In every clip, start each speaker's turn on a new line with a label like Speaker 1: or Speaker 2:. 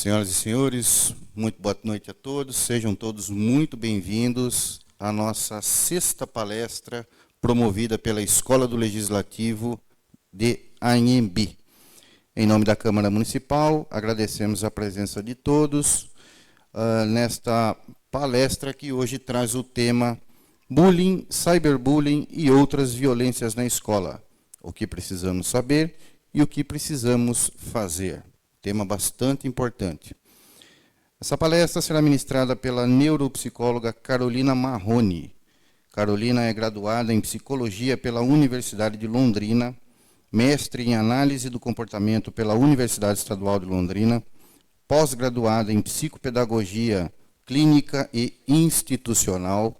Speaker 1: Senhoras e senhores, muito boa noite a todos. Sejam todos muito bem-vindos à nossa sexta palestra promovida pela Escola do Legislativo de Anhembi. Em nome da Câmara Municipal, agradecemos a presença de todos nesta palestra que hoje traz o tema Bullying, Cyberbullying e outras violências na escola. O que precisamos saber e o que precisamos fazer. Tema bastante importante. Essa palestra será ministrada pela neuropsicóloga Carolina Marrone. Carolina é graduada em Psicologia pela Universidade de Londrina, mestre em Análise do Comportamento pela Universidade Estadual de Londrina, pós-graduada em Psicopedagogia Clínica e Institucional,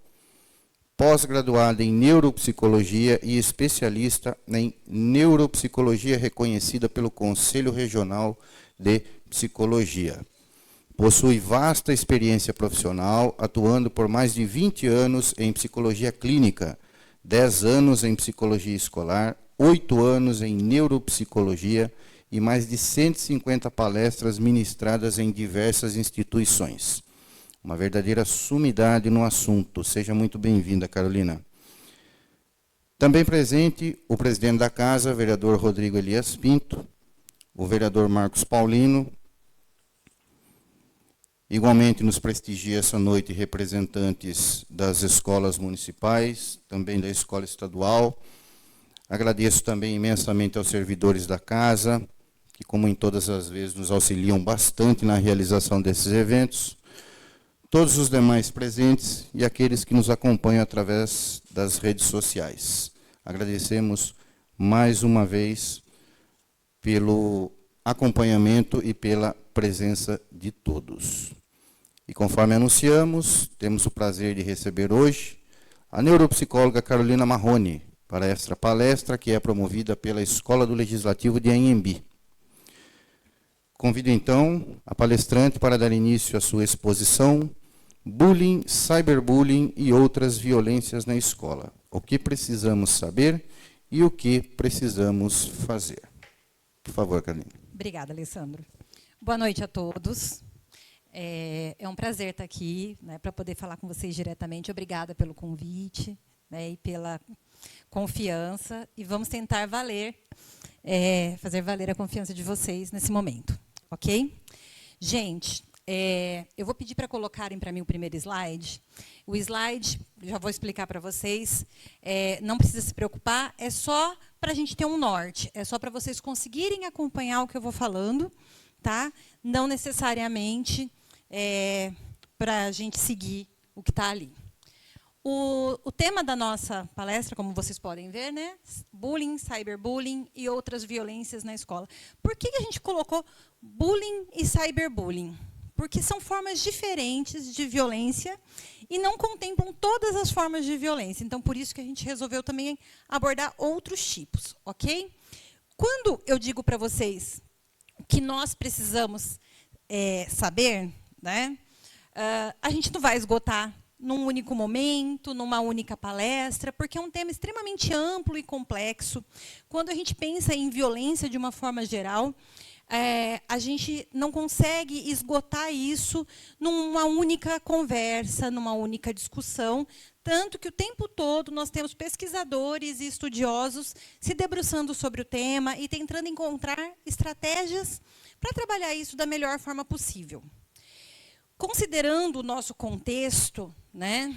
Speaker 1: pós-graduada em Neuropsicologia e especialista em Neuropsicologia reconhecida pelo Conselho Regional de Psicologia. Possui vasta experiência profissional, atuando por mais de 20 anos em Psicologia Clínica, 10 anos em Psicologia Escolar, 8 anos em Neuropsicologia e mais de 150 palestras ministradas em diversas instituições. Uma verdadeira sumidade no assunto. Seja muito bem-vinda, Carolina. Também presente o presidente da Casa, vereador Rodrigo Elias Pinto, o vereador Marcos Paulino. Igualmente nos prestigia essa noite representantes das escolas municipais, também da escola estadual. Agradeço também imensamente aos servidores da Casa, que, como em todas as vezes, nos auxiliam bastante na realização desses eventos. Todos os demais presentes e aqueles que nos acompanham através das redes sociais. Agradecemos mais uma vez pelo acompanhamento e pela presença de todos. E conforme anunciamos, temos o prazer de receber hoje a neuropsicóloga Carolina Marrone para esta palestra que é promovida pela Escola do Legislativo de Anhembi. Convido então a palestrante para dar início à sua exposição Bullying, Cyberbullying e outras violências na escola. O que precisamos saber e o que precisamos fazer. Por favor, Carolina.
Speaker 2: Obrigada, Alessandro. Boa noite a todos. É um prazer estar aqui, né, para poder falar com vocês diretamente. Obrigada pelo convite, né, e pela confiança. E vamos tentar fazer valer a confiança de vocês nesse momento. Ok? Gente, eu vou pedir para colocarem para mim o primeiro slide. O slide, já vou explicar para vocês, não precisa se preocupar, é só para a gente ter um norte, é só para vocês conseguirem acompanhar o que eu vou falando, tá? Não necessariamente para a gente seguir o que está ali. O tema da nossa palestra, como vocês podem ver, né? Bullying, cyberbullying e outras violências na escola. Por que a gente colocou bullying e cyberbullying? Porque são formas diferentes de violência e não contemplam todas as formas de violência. Então, por isso que a gente resolveu também abordar outros tipos, ok? Quando eu digo para vocês que nós precisamos saber, né? A gente não vai esgotar num único momento, numa única palestra, porque é um tema extremamente amplo e complexo. Quando a gente pensa em violência de uma forma geral, a gente não consegue esgotar isso numa única conversa, numa única discussão, tanto que o tempo todo nós temos pesquisadores e estudiosos se debruçando sobre o tema e tentando encontrar estratégias para trabalhar isso da melhor forma possível. Considerando o nosso contexto, né,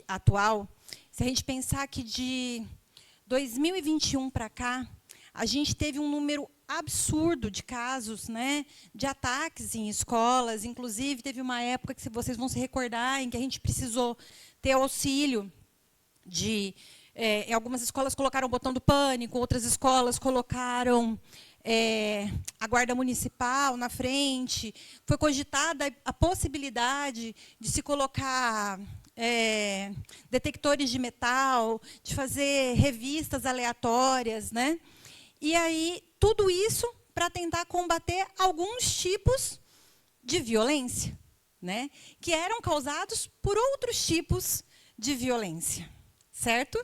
Speaker 2: atual, se a gente pensar que de 2021 para cá, a gente teve um número absurdo de casos, né, de ataques em escolas. Inclusive, teve uma época que, se vocês vão se recordar, em que a gente precisou ter auxílio de... algumas escolas colocaram o botão do pânico, outras escolas colocaram a guarda municipal na frente. Foi cogitada a possibilidade de se colocar detectores de metal, de fazer revistas aleatórias, né? E aí, tudo isso para tentar combater alguns tipos de violência, né, que eram causados por outros tipos de violência, certo?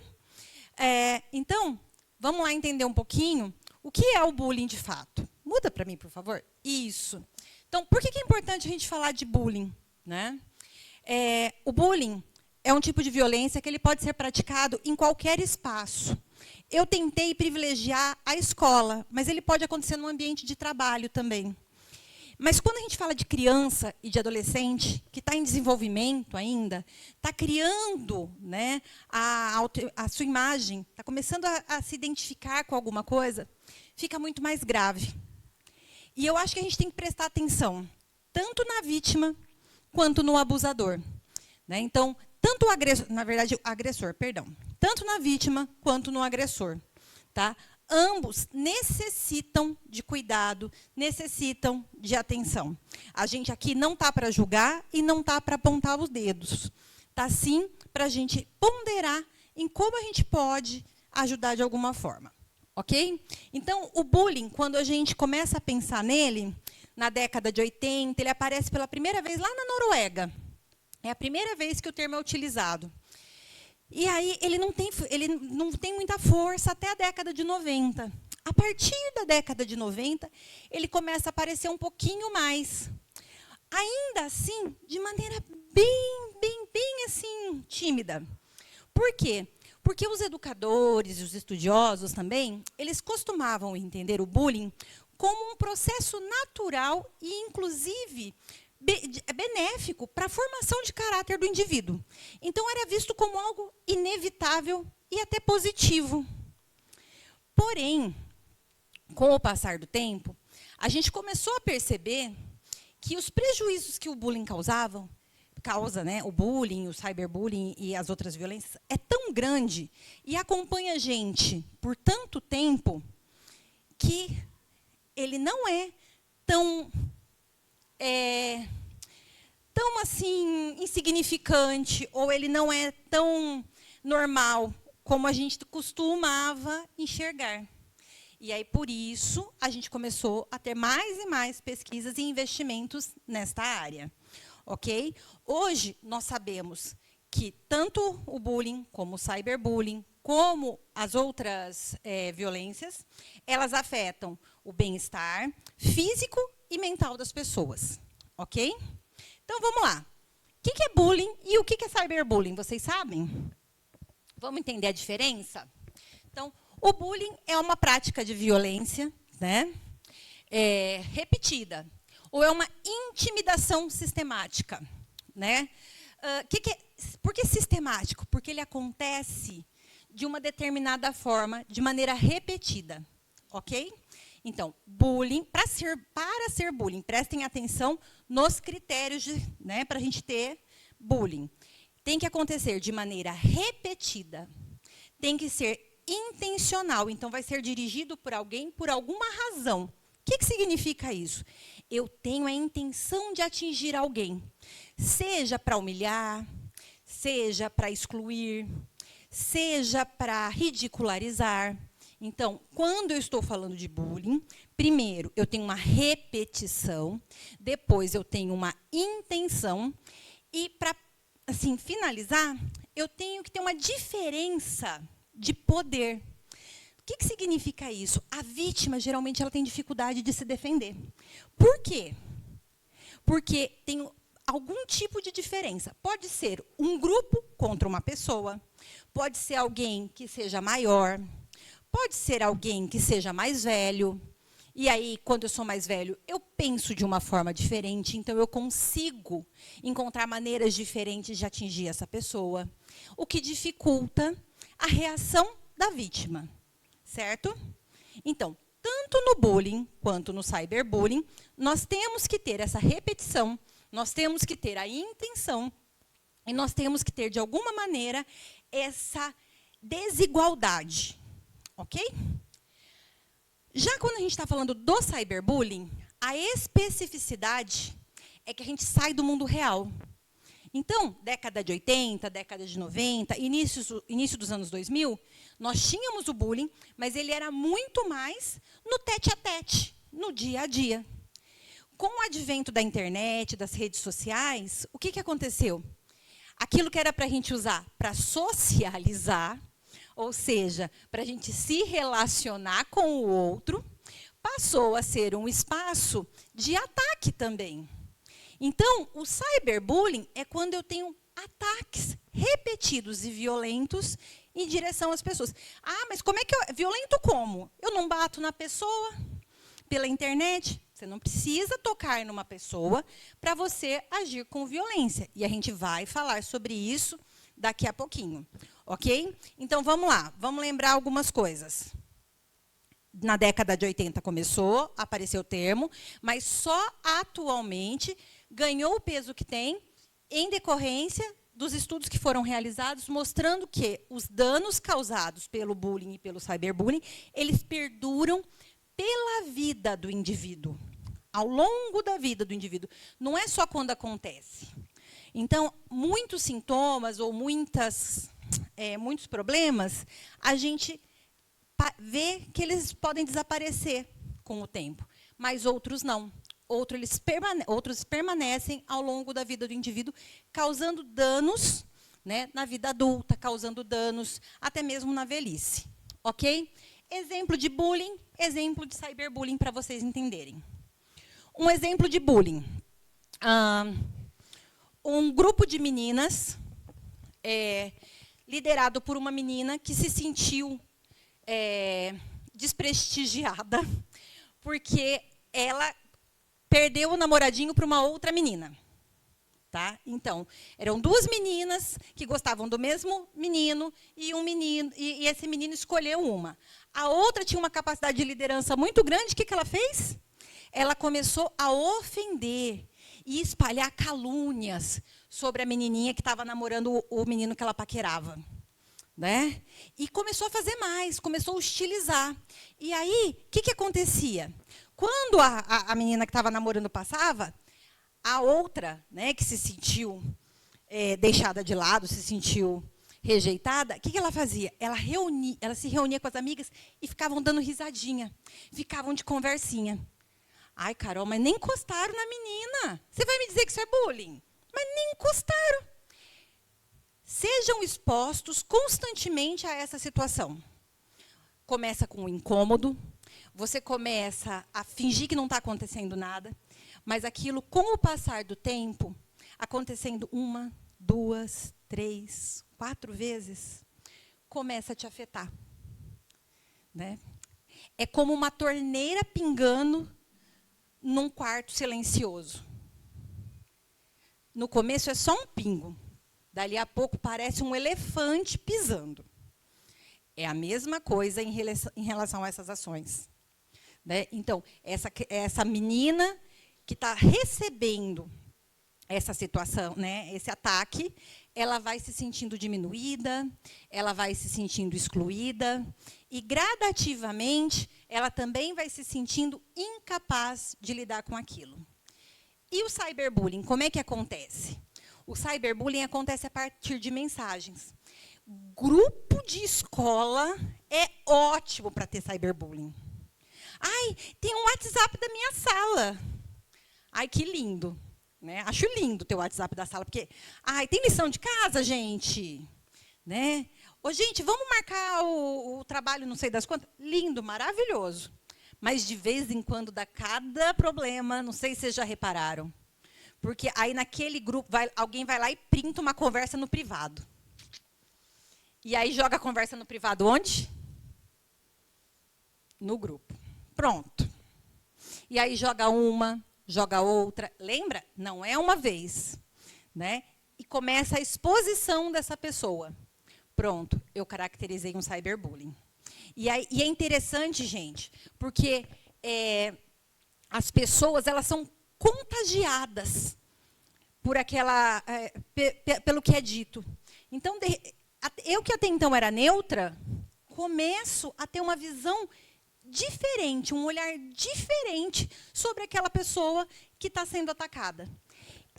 Speaker 2: Então, vamos lá entender um pouquinho o que é o bullying de fato. Muda para mim, por favor. Isso. Então, por que é importante a gente falar de bullying, né? O bullying é um tipo de violência que ele pode ser praticado em qualquer espaço. Eu tentei privilegiar a escola, mas ele pode acontecer no ambiente de trabalho também. Mas quando a gente fala de criança e de adolescente, que está em desenvolvimento ainda, está criando, né, a sua imagem, está começando a se identificar com alguma coisa, fica muito mais grave. E eu acho que a gente tem que prestar atenção, tanto na vítima quanto no abusador. Né? Então, tanto o agressor, na verdade, o agressor, perdão, tanto na vítima quanto no agressor. Tá? Ambos necessitam de cuidado, necessitam de atenção. A gente aqui não está para julgar e não está para apontar os dedos. Está, sim, para a gente ponderar em como a gente pode ajudar de alguma forma. Ok? Então, o bullying, quando a gente começa a pensar nele, na década de 80, ele aparece pela primeira vez lá na Noruega. É a primeira vez que o termo é utilizado. E aí ele não tem muita força até a década de 90. A partir da década de 90, ele começa a aparecer um pouquinho mais. Ainda assim, de maneira bem assim, tímida. Por quê? Porque os educadores e os estudiosos também, eles costumavam entender o bullying como um processo natural e, inclusive, benéfico para a formação de caráter do indivíduo. Então, era visto como algo inevitável e até positivo. Porém, com o passar do tempo, a gente começou a perceber que os prejuízos que o bullying causa, né, o bullying, o cyberbullying e as outras violências, é tão grande e acompanha a gente por tanto tempo que ele não é tão assim insignificante, ou ele não é tão normal como a gente costumava enxergar. E aí, por isso, a gente começou a ter mais e mais pesquisas e investimentos nesta área. Ok? Hoje, nós sabemos que tanto o bullying, como o cyberbullying, como as outras violências, elas afetam o bem-estar físico e mental das pessoas. Ok? Então, vamos lá. O que é bullying e o que é cyberbullying? Vocês sabem? Vamos entender a diferença? Então, o bullying é uma prática de violência, né, repetida, ou é uma intimidação sistemática. Né? Por que sistemático? Porque ele acontece de uma determinada forma, de maneira repetida. Ok? Então, bullying, para ser bullying, prestem atenção nos critérios, né, para a gente ter bullying. Tem que acontecer de maneira repetida, tem que ser intencional, então vai ser dirigido por alguém por alguma razão. O que significa isso? Eu tenho a intenção de atingir alguém, seja para humilhar, seja para excluir, seja para ridicularizar. Então, quando eu estou falando de bullying, primeiro eu tenho uma repetição, depois eu tenho uma intenção, e para assim, finalizar, eu tenho que ter uma diferença de poder. O que significa isso? A vítima, geralmente, ela tem dificuldade de se defender. Por quê? Porque tem algum tipo de diferença. Pode ser um grupo contra uma pessoa, pode ser alguém que seja maior, pode ser alguém que seja mais velho. E aí, quando eu sou mais velho, eu penso de uma forma diferente, então eu consigo encontrar maneiras diferentes de atingir essa pessoa, o que dificulta a reação da vítima, certo? Então, tanto no bullying quanto no cyberbullying, nós temos que ter essa repetição, nós temos que ter a intenção e nós temos que ter, de alguma maneira, essa desigualdade, ok? Já quando a gente está falando do cyberbullying, a especificidade é que a gente sai do mundo real. Então, década de 80, década de 90, início dos anos 2000, nós tínhamos o bullying, mas ele era muito mais no tete-a-tete, no dia a dia. Com o advento da internet, das redes sociais, o que aconteceu? Aquilo que era para a gente usar para socializar, ou seja, para a gente se relacionar com o outro, passou a ser um espaço de ataque também. Então, o cyberbullying é quando eu tenho ataques repetidos e violentos em direção às pessoas. Ah, mas como é que eu... Violento como? Eu não bato na pessoa pela internet. Você não precisa tocar numa pessoa para você agir com violência. E a gente vai falar sobre isso daqui a pouquinho. Ok? Então, vamos lá. Vamos lembrar algumas coisas. Na década de 80 começou a aparecer o termo, mas só atualmente ganhou o peso que tem em decorrência dos estudos que foram realizados, mostrando que os danos causados pelo bullying e pelo cyberbullying, eles perduram pela vida do indivíduo, ao longo da vida do indivíduo. Não é só quando acontece. Então, muitos sintomas ou muitos problemas, a gente vê que eles podem desaparecer com o tempo, mas outros não. Outros permanecem ao longo da vida do indivíduo, causando danos, né, na vida adulta, causando danos até mesmo na velhice. Ok? Exemplo de bullying, exemplo de cyberbullying, para vocês entenderem. Um exemplo de bullying. Um grupo de meninas, liderado por uma menina que se sentiu desprestigiada, porque ela perdeu o namoradinho para uma outra menina. Tá? Então, eram duas meninas que gostavam do mesmo menino, e esse menino escolheu uma. A outra tinha uma capacidade de liderança muito grande. O que ela fez? Ela começou a ofender e espalhar calúnias sobre a menininha que estava namorando o menino que ela paquerava. Né? E começou a fazer mais, começou a hostilizar. E aí, o que acontecia? Quando a menina que estava namorando passava, a outra, né, que se sentiu deixada de lado, se sentiu rejeitada, o que ela fazia? Ela se reunia com as amigas e ficavam dando risadinha, ficavam de conversinha. Ai, Carol, mas nem encostaram na menina. Você vai me dizer que isso é bullying? Mas nem encostaram. Sejam expostos constantemente a essa situação. Começa com o incômodo, você começa a fingir que não está acontecendo nada, mas aquilo, com o passar do tempo, acontecendo 1, 2, 3, 4 vezes, começa a te afetar. Né? É como uma torneira pingando num quarto silencioso. No começo é só um pingo. Dali a pouco parece um elefante pisando. É a mesma coisa em relação a essas ações. Né? Então, essa menina que está recebendo essa situação, né, esse ataque, ela vai se sentindo diminuída, ela vai se sentindo excluída, e, gradativamente, ela também vai se sentindo incapaz de lidar com aquilo. E o cyberbullying, como é que acontece? O cyberbullying acontece a partir de mensagens. Grupo de escola é ótimo para ter cyberbullying. Ai, tem um WhatsApp da minha sala. Ai, que lindo. Né? Acho lindo ter o WhatsApp da sala, porque... Ai, tem lição de casa, gente? Né? Ô, gente, vamos marcar o trabalho, não sei das quantas? Lindo, maravilhoso. Mas, de vez em quando, dá cada problema, não sei se vocês já repararam. Porque aí, naquele grupo, alguém vai lá e printa uma conversa no privado. E aí, joga a conversa no privado onde? No grupo. Pronto. E aí, joga uma, joga outra. Lembra? Não é uma vez. Né? E começa a exposição dessa pessoa. Pronto, eu caracterizei um cyberbullying. E é interessante, gente, porque as pessoas, elas são contagiadas por pelo que é dito. Então, eu que até então era neutra, começo a ter uma visão diferente, um olhar diferente sobre aquela pessoa que está sendo atacada.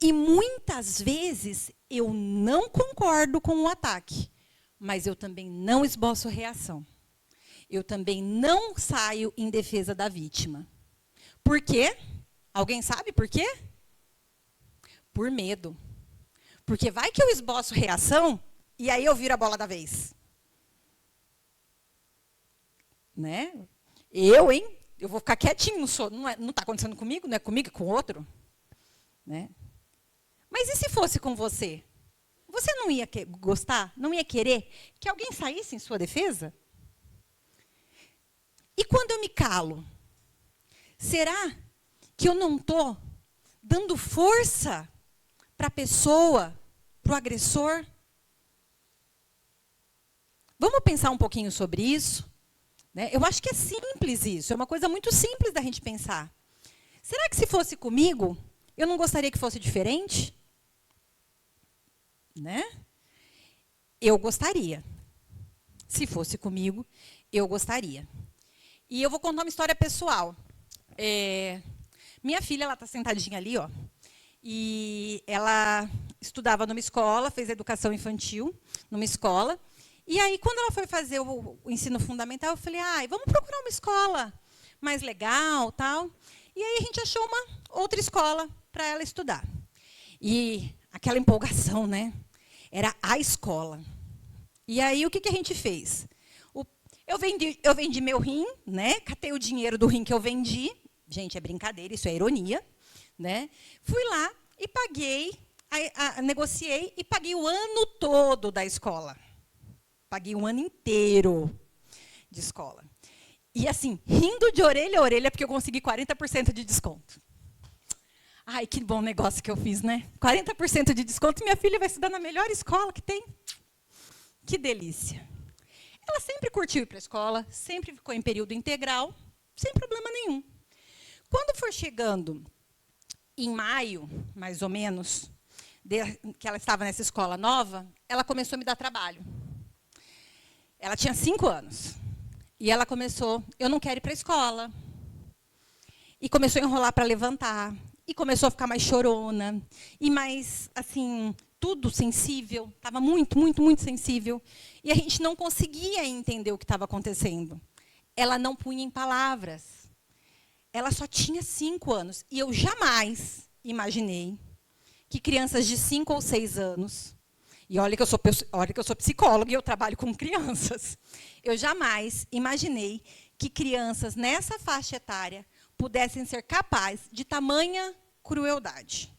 Speaker 2: E, muitas vezes, eu não concordo com o ataque, mas eu também não esboço reação. Eu também não saio em defesa da vítima. Por quê? Alguém sabe por quê? Por medo. Porque vai que eu esboço reação e aí eu viro a bola da vez. Né? Eu, hein? Eu vou ficar quietinho, não está acontecendo comigo, não é comigo, é com o outro. Né? Mas e se fosse com você? Você não ia gostar, não ia querer que alguém saísse em sua defesa? E quando eu me calo, será que eu não estou dando força para a pessoa, para o agressor? Vamos pensar um pouquinho sobre isso? Né? Eu acho que é simples isso, é uma coisa muito simples da gente pensar. Será que se fosse comigo, eu não gostaria que fosse diferente? Né? Eu gostaria. Se fosse comigo, eu gostaria. E eu vou contar uma história pessoal. Minha filha, ela está sentadinha ali, ó, e ela estudava numa escola, fez educação infantil numa escola. E aí, quando ela foi fazer o ensino fundamental, eu falei, vamos procurar uma escola mais legal, tal. E aí a gente achou uma outra escola para ela estudar. E aquela empolgação, né? Era a escola. E aí, o que a gente fez? Eu vendi meu rim, né? Catei o dinheiro do rim que eu vendi. Gente, é brincadeira, isso é ironia. Né? Fui lá e paguei, negociei e paguei o ano todo da escola. Paguei um ano inteiro de escola. E, assim, rindo de orelha a orelha, porque eu consegui 40% de desconto. Ai, que bom negócio que eu fiz, né? 40% de desconto, minha filha vai estudar na melhor escola que tem. Que delícia. Ela sempre curtiu ir para a escola, sempre ficou em período integral, sem problema nenhum. Quando for chegando em maio, mais ou menos, que ela estava nessa escola nova, ela começou a me dar trabalho. Ela tinha 5 anos. E ela começou, eu não quero ir para a escola. E começou a enrolar para levantar. E começou a ficar mais chorona. E mais, assim, tudo sensível. Estava muito, muito, muito sensível. E a gente não conseguia entender o que estava acontecendo. Ela não punha em palavras. Ela só tinha 5 anos. E eu jamais imaginei que crianças de 5 ou 6 anos... E olha que eu sou psicóloga e eu trabalho com crianças. Eu jamais imaginei que crianças nessa faixa etária pudessem ser capazes de tamanha crueldade.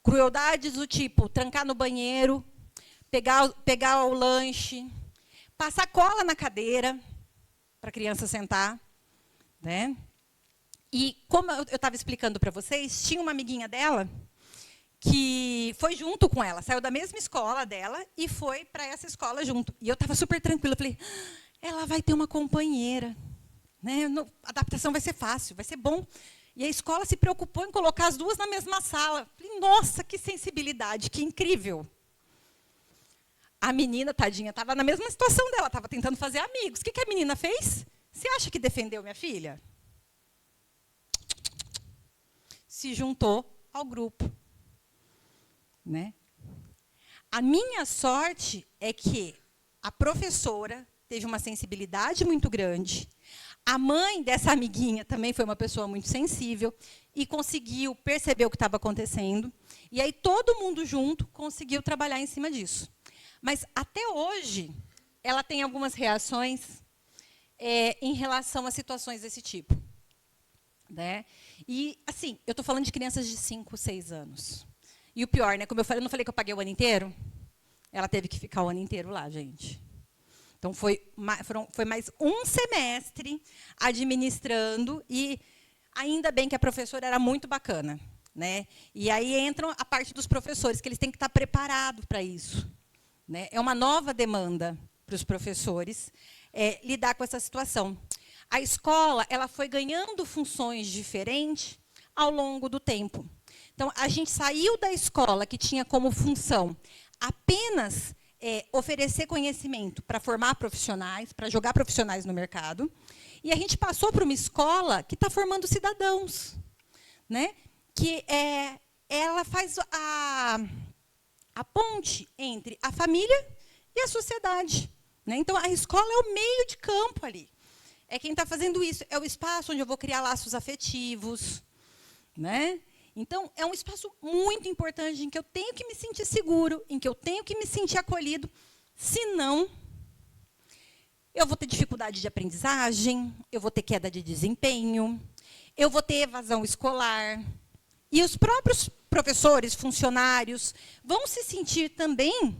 Speaker 2: Crueldades do tipo trancar no banheiro, pegar o lanche, passar cola na cadeira para a criança sentar. Né? E como eu estava explicando para vocês, tinha uma amiguinha dela que foi junto com ela, saiu da mesma escola dela e foi para essa escola junto. E eu estava super tranquila, falei, ela vai ter uma companheira. Né? A adaptação vai ser fácil, vai ser bom. E a escola se preocupou em colocar as duas na mesma sala. Falei, nossa, que sensibilidade, que incrível. A menina, tadinha, estava na mesma situação dela, estava tentando fazer amigos. O que a menina fez? Você acha que defendeu minha filha? Se juntou ao grupo. Né? A minha sorte é que a professora teve uma sensibilidade muito grande, a mãe dessa amiguinha também foi uma pessoa muito sensível e conseguiu perceber o que estava acontecendo, e aí todo mundo junto conseguiu trabalhar em cima disso. Mas, até hoje, ela tem algumas reações em relação a situações desse tipo. Né? E, assim, eu estou falando de crianças de 5, 6 anos. E o pior, né? Como eu falei, eu não falei que eu paguei o ano inteiro? Ela teve que ficar o ano inteiro lá, gente. Então, foi mais um semestre administrando, e ainda bem que a professora era muito bacana. Né? E aí entra a parte dos professores, que eles têm que estar preparados para isso. Né? É uma nova demanda para os professores lidar com essa situação. A escola ela foi ganhando funções diferentes ao longo do tempo. Então, a gente saiu da escola que tinha como função apenas oferecer conhecimento para formar profissionais, para jogar profissionais no mercado, e a gente passou para uma escola que está formando cidadãos, né? Que ela faz a ponte entre a família e a sociedade. Né? Então, a escola é o meio de campo ali. É quem está fazendo isso. É o espaço onde eu vou criar laços afetivos. Né? Então, é um espaço muito importante em que eu tenho que me sentir seguro, em que eu tenho que me sentir acolhido. Senão, eu vou ter dificuldade de aprendizagem, eu vou ter queda de desempenho, eu vou ter evasão escolar. E os próprios professores, funcionários, vão se sentir também,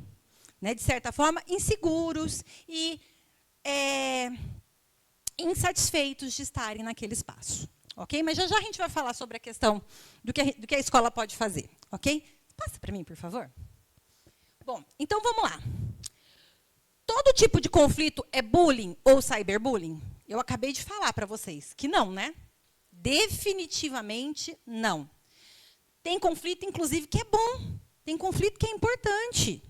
Speaker 2: né, de certa forma, inseguros e insatisfeitos de estarem naquele espaço. Ok? Mas já já a gente vai falar sobre a questão do que a escola pode fazer. Ok? Passa para mim, por favor. Bom, então vamos lá. Todo tipo de conflito é bullying ou cyberbullying? Eu acabei de falar para vocês que não, né? Definitivamente não. Tem conflito, inclusive, que é bom. Tem conflito que é importante.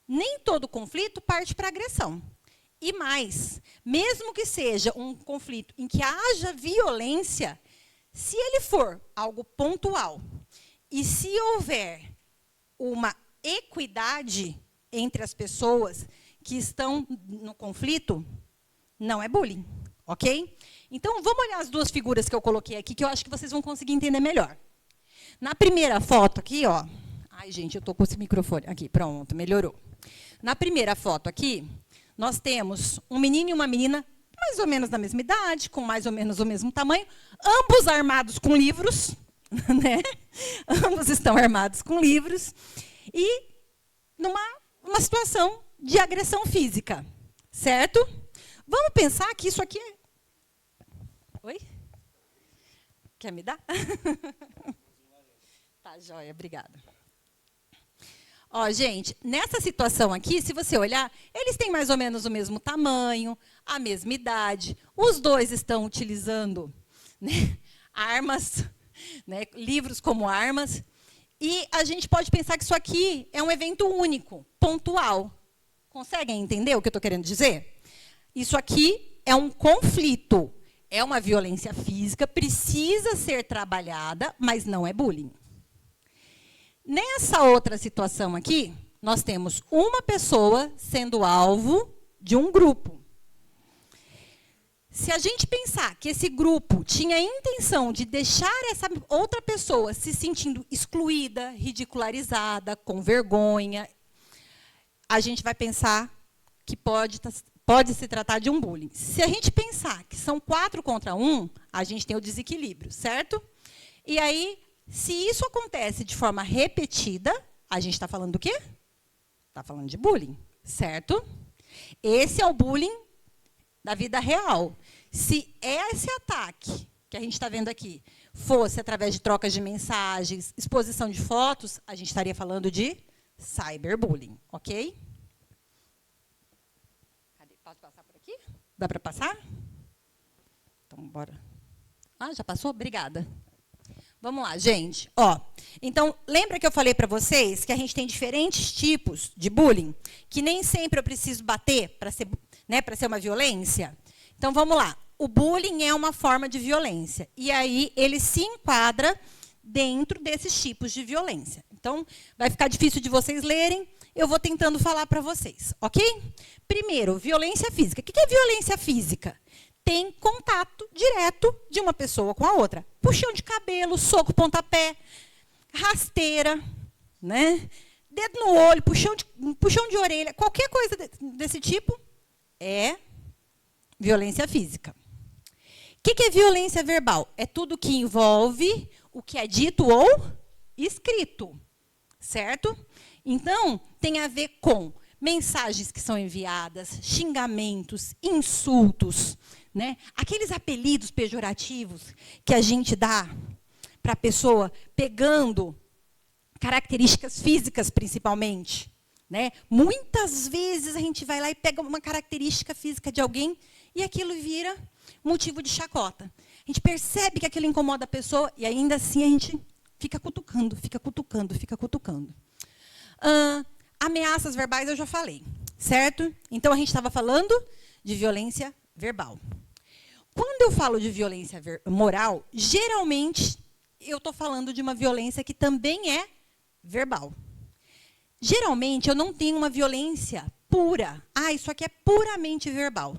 Speaker 2: Nem todo conflito parte para agressão. E mais, mesmo que seja um conflito em que haja violência, se ele for algo pontual e se houver uma equidade entre as pessoas que estão no conflito, não é bullying, ok? Então, vamos olhar as duas figuras que eu coloquei aqui, que eu acho que vocês vão conseguir entender melhor. Na primeira foto aqui, ó. Ai, gente, eu estou com esse microfone. Aqui, pronto, melhorou. Na primeira foto aqui, nós temos um menino e uma menina, mais ou menos da mesma idade, com mais ou menos o mesmo tamanho, ambos armados com livros, né? Ambos estão armados com livros, e numa situação de agressão física, certo? Vamos pensar que isso aqui é... Oi? Quer me dar? Tá, joia, obrigada. Ó, gente, nessa situação aqui, se você olhar, eles têm mais ou menos o mesmo tamanho, a mesma idade, os dois estão utilizando, né, armas, né, livros como armas, e a gente pode pensar que isso aqui é um evento único, pontual. Conseguem entender o que eu estou querendo dizer? Isso aqui é um conflito, é uma violência física, precisa ser trabalhada, mas não é bullying. Nessa outra situação aqui, nós temos uma pessoa sendo alvo de um grupo. Se a gente pensar que esse grupo tinha a intenção de deixar essa outra pessoa se sentindo excluída, ridicularizada, com vergonha, a gente vai pensar que pode se tratar de um bullying. Se a gente pensar que são 4 contra 1, a gente tem o desequilíbrio, certo? E aí, se isso acontece de forma repetida, a gente está falando do quê? Está falando de bullying, certo? Esse é o bullying da vida real. Se esse ataque que a gente está vendo aqui fosse através de trocas de mensagens, exposição de fotos, a gente estaria falando de cyberbullying, ok? Cadê? Posso passar por aqui? Dá para passar? Então, bora. Ah, já passou? Obrigada. Vamos lá, gente. Ó, então, lembra que eu falei para vocês que a gente tem diferentes tipos de bullying? Que nem sempre eu preciso bater para ser, né, para ser uma violência? Então, vamos lá. O bullying é uma forma de violência. E aí, ele se enquadra dentro desses tipos de violência. Então, vai ficar difícil de vocês lerem. Eu vou tentando falar para vocês, ok? Primeiro, violência física. O que é violência física? Tem contato direto de uma pessoa com a outra. Puxão de cabelo, soco, pontapé, rasteira, né? Dedo no olho, puxão de orelha, qualquer coisa desse tipo é violência física. O que é violência verbal? É tudo que envolve o que é dito ou escrito, certo? Então, tem a ver com mensagens que são enviadas, xingamentos, insultos, né? Aqueles apelidos pejorativos que a gente dá para a pessoa, pegando características físicas, principalmente, né? Muitas vezes a gente vai lá e pega uma característica física de alguém e aquilo vira motivo de chacota. A gente percebe que aquilo incomoda a pessoa e ainda assim a gente fica cutucando, fica cutucando, fica cutucando. Ameaças verbais eu já falei, certo? Então, a gente estava falando de violência verbal. Quando eu falo de violência moral, geralmente eu estou falando de uma violência que também é verbal. Geralmente, eu não tenho uma violência pura. Ah, isso aqui é puramente verbal.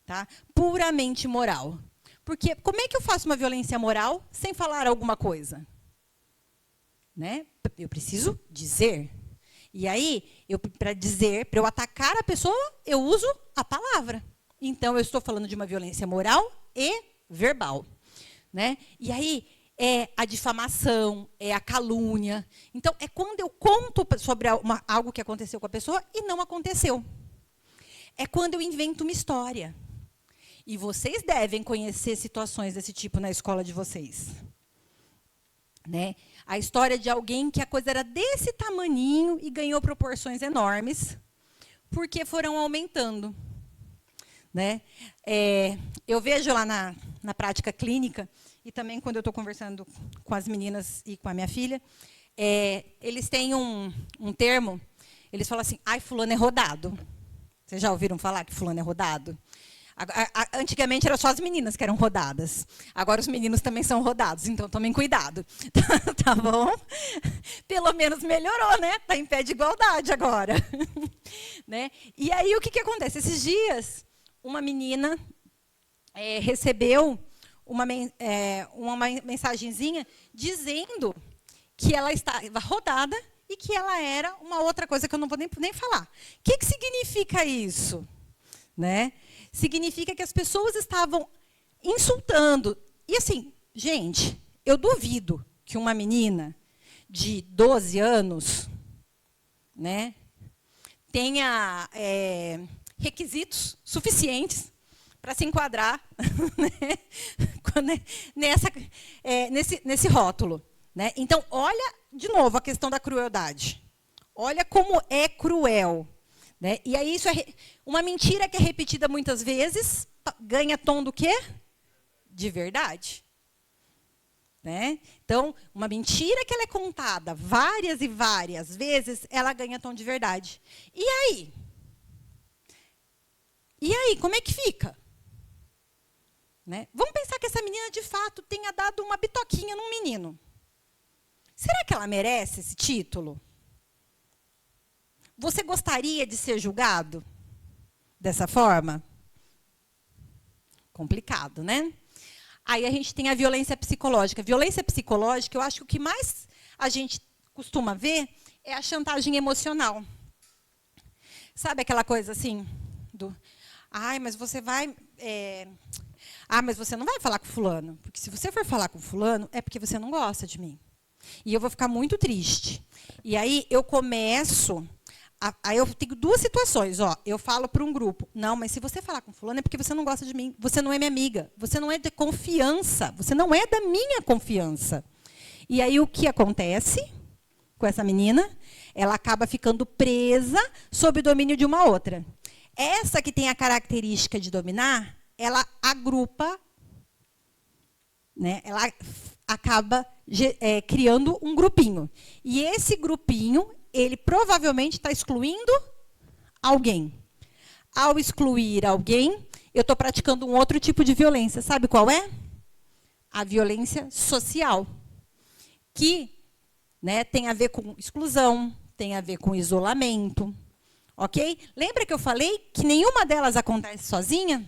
Speaker 2: Tá? Puramente moral. Porque como é que eu faço uma violência moral sem falar alguma coisa? Né? Eu preciso dizer. E aí, para eu atacar a pessoa, eu uso a palavra. Então, eu estou falando de uma violência moral e verbal. Né? E aí, é a difamação, é a calúnia. Então, é quando eu conto sobre algo que aconteceu com a pessoa e não aconteceu. É quando eu invento uma história. E vocês devem conhecer situações desse tipo na escola de vocês. Né? A história de alguém que a coisa era desse tamaninho e ganhou proporções enormes, porque foram aumentando. Né? Eu vejo lá na prática clínica, e também quando eu estou conversando com as meninas e com a minha filha, eles têm um termo, eles falam assim, ai, fulano é rodado. Vocês já ouviram falar que fulano é rodado? Antigamente eram só as meninas que eram rodadas. Agora os meninos também são rodados, então tomem cuidado. Tá bom? Pelo menos melhorou, né? Está em pé de igualdade agora. Né? E aí o que acontece? Esses dias, uma menina recebeu uma mensagenzinha dizendo que ela estava rodada e que ela era uma outra coisa que eu não vou nem falar. O que significa isso? Né? Significa que as pessoas estavam insultando. E assim, gente, eu duvido que uma menina de 12 anos, né, tenha requisitos suficientes para se enquadrar né, nesse rótulo. Né? Então, olha, de novo, a questão da crueldade. Olha como é cruel. Né? E aí, isso uma mentira que é repetida muitas vezes, ganha tom do quê? De verdade. Né? Então, uma mentira que ela é contada várias e várias vezes, ela ganha tom de verdade. E aí? E aí, como é que fica? Né? Vamos pensar que essa menina, de fato, tenha dado uma bitoquinha num menino. Será que ela merece esse título? Você gostaria de ser julgado dessa forma? Complicado, né? Aí a gente tem a violência psicológica. Violência psicológica, eu acho que o que mais a gente costuma ver é a chantagem emocional. Sabe aquela coisa assim? Ai, mas você vai... mas você não vai falar com fulano. Porque se você for falar com fulano, é porque você não gosta de mim. E eu vou ficar muito triste. E aí eu começo... Aí eu tenho duas situações. Eu falo para um grupo. Não, mas se você falar com fulano é porque você não gosta de mim. Você não é minha amiga. Você não é de confiança. Você não é da minha confiança. E aí o que acontece com essa menina? Ela acaba ficando presa sob o domínio de uma outra. Essa que tem a característica de dominar, ela agrupa, né? Ela acaba criando um grupinho. E esse grupinho, ele provavelmente está excluindo alguém. Ao excluir alguém, eu estou praticando um outro tipo de violência. Sabe qual é? A violência social. Que, né, tem a ver com exclusão, tem a ver com isolamento. Ok? Lembra que eu falei que nenhuma delas acontece sozinha?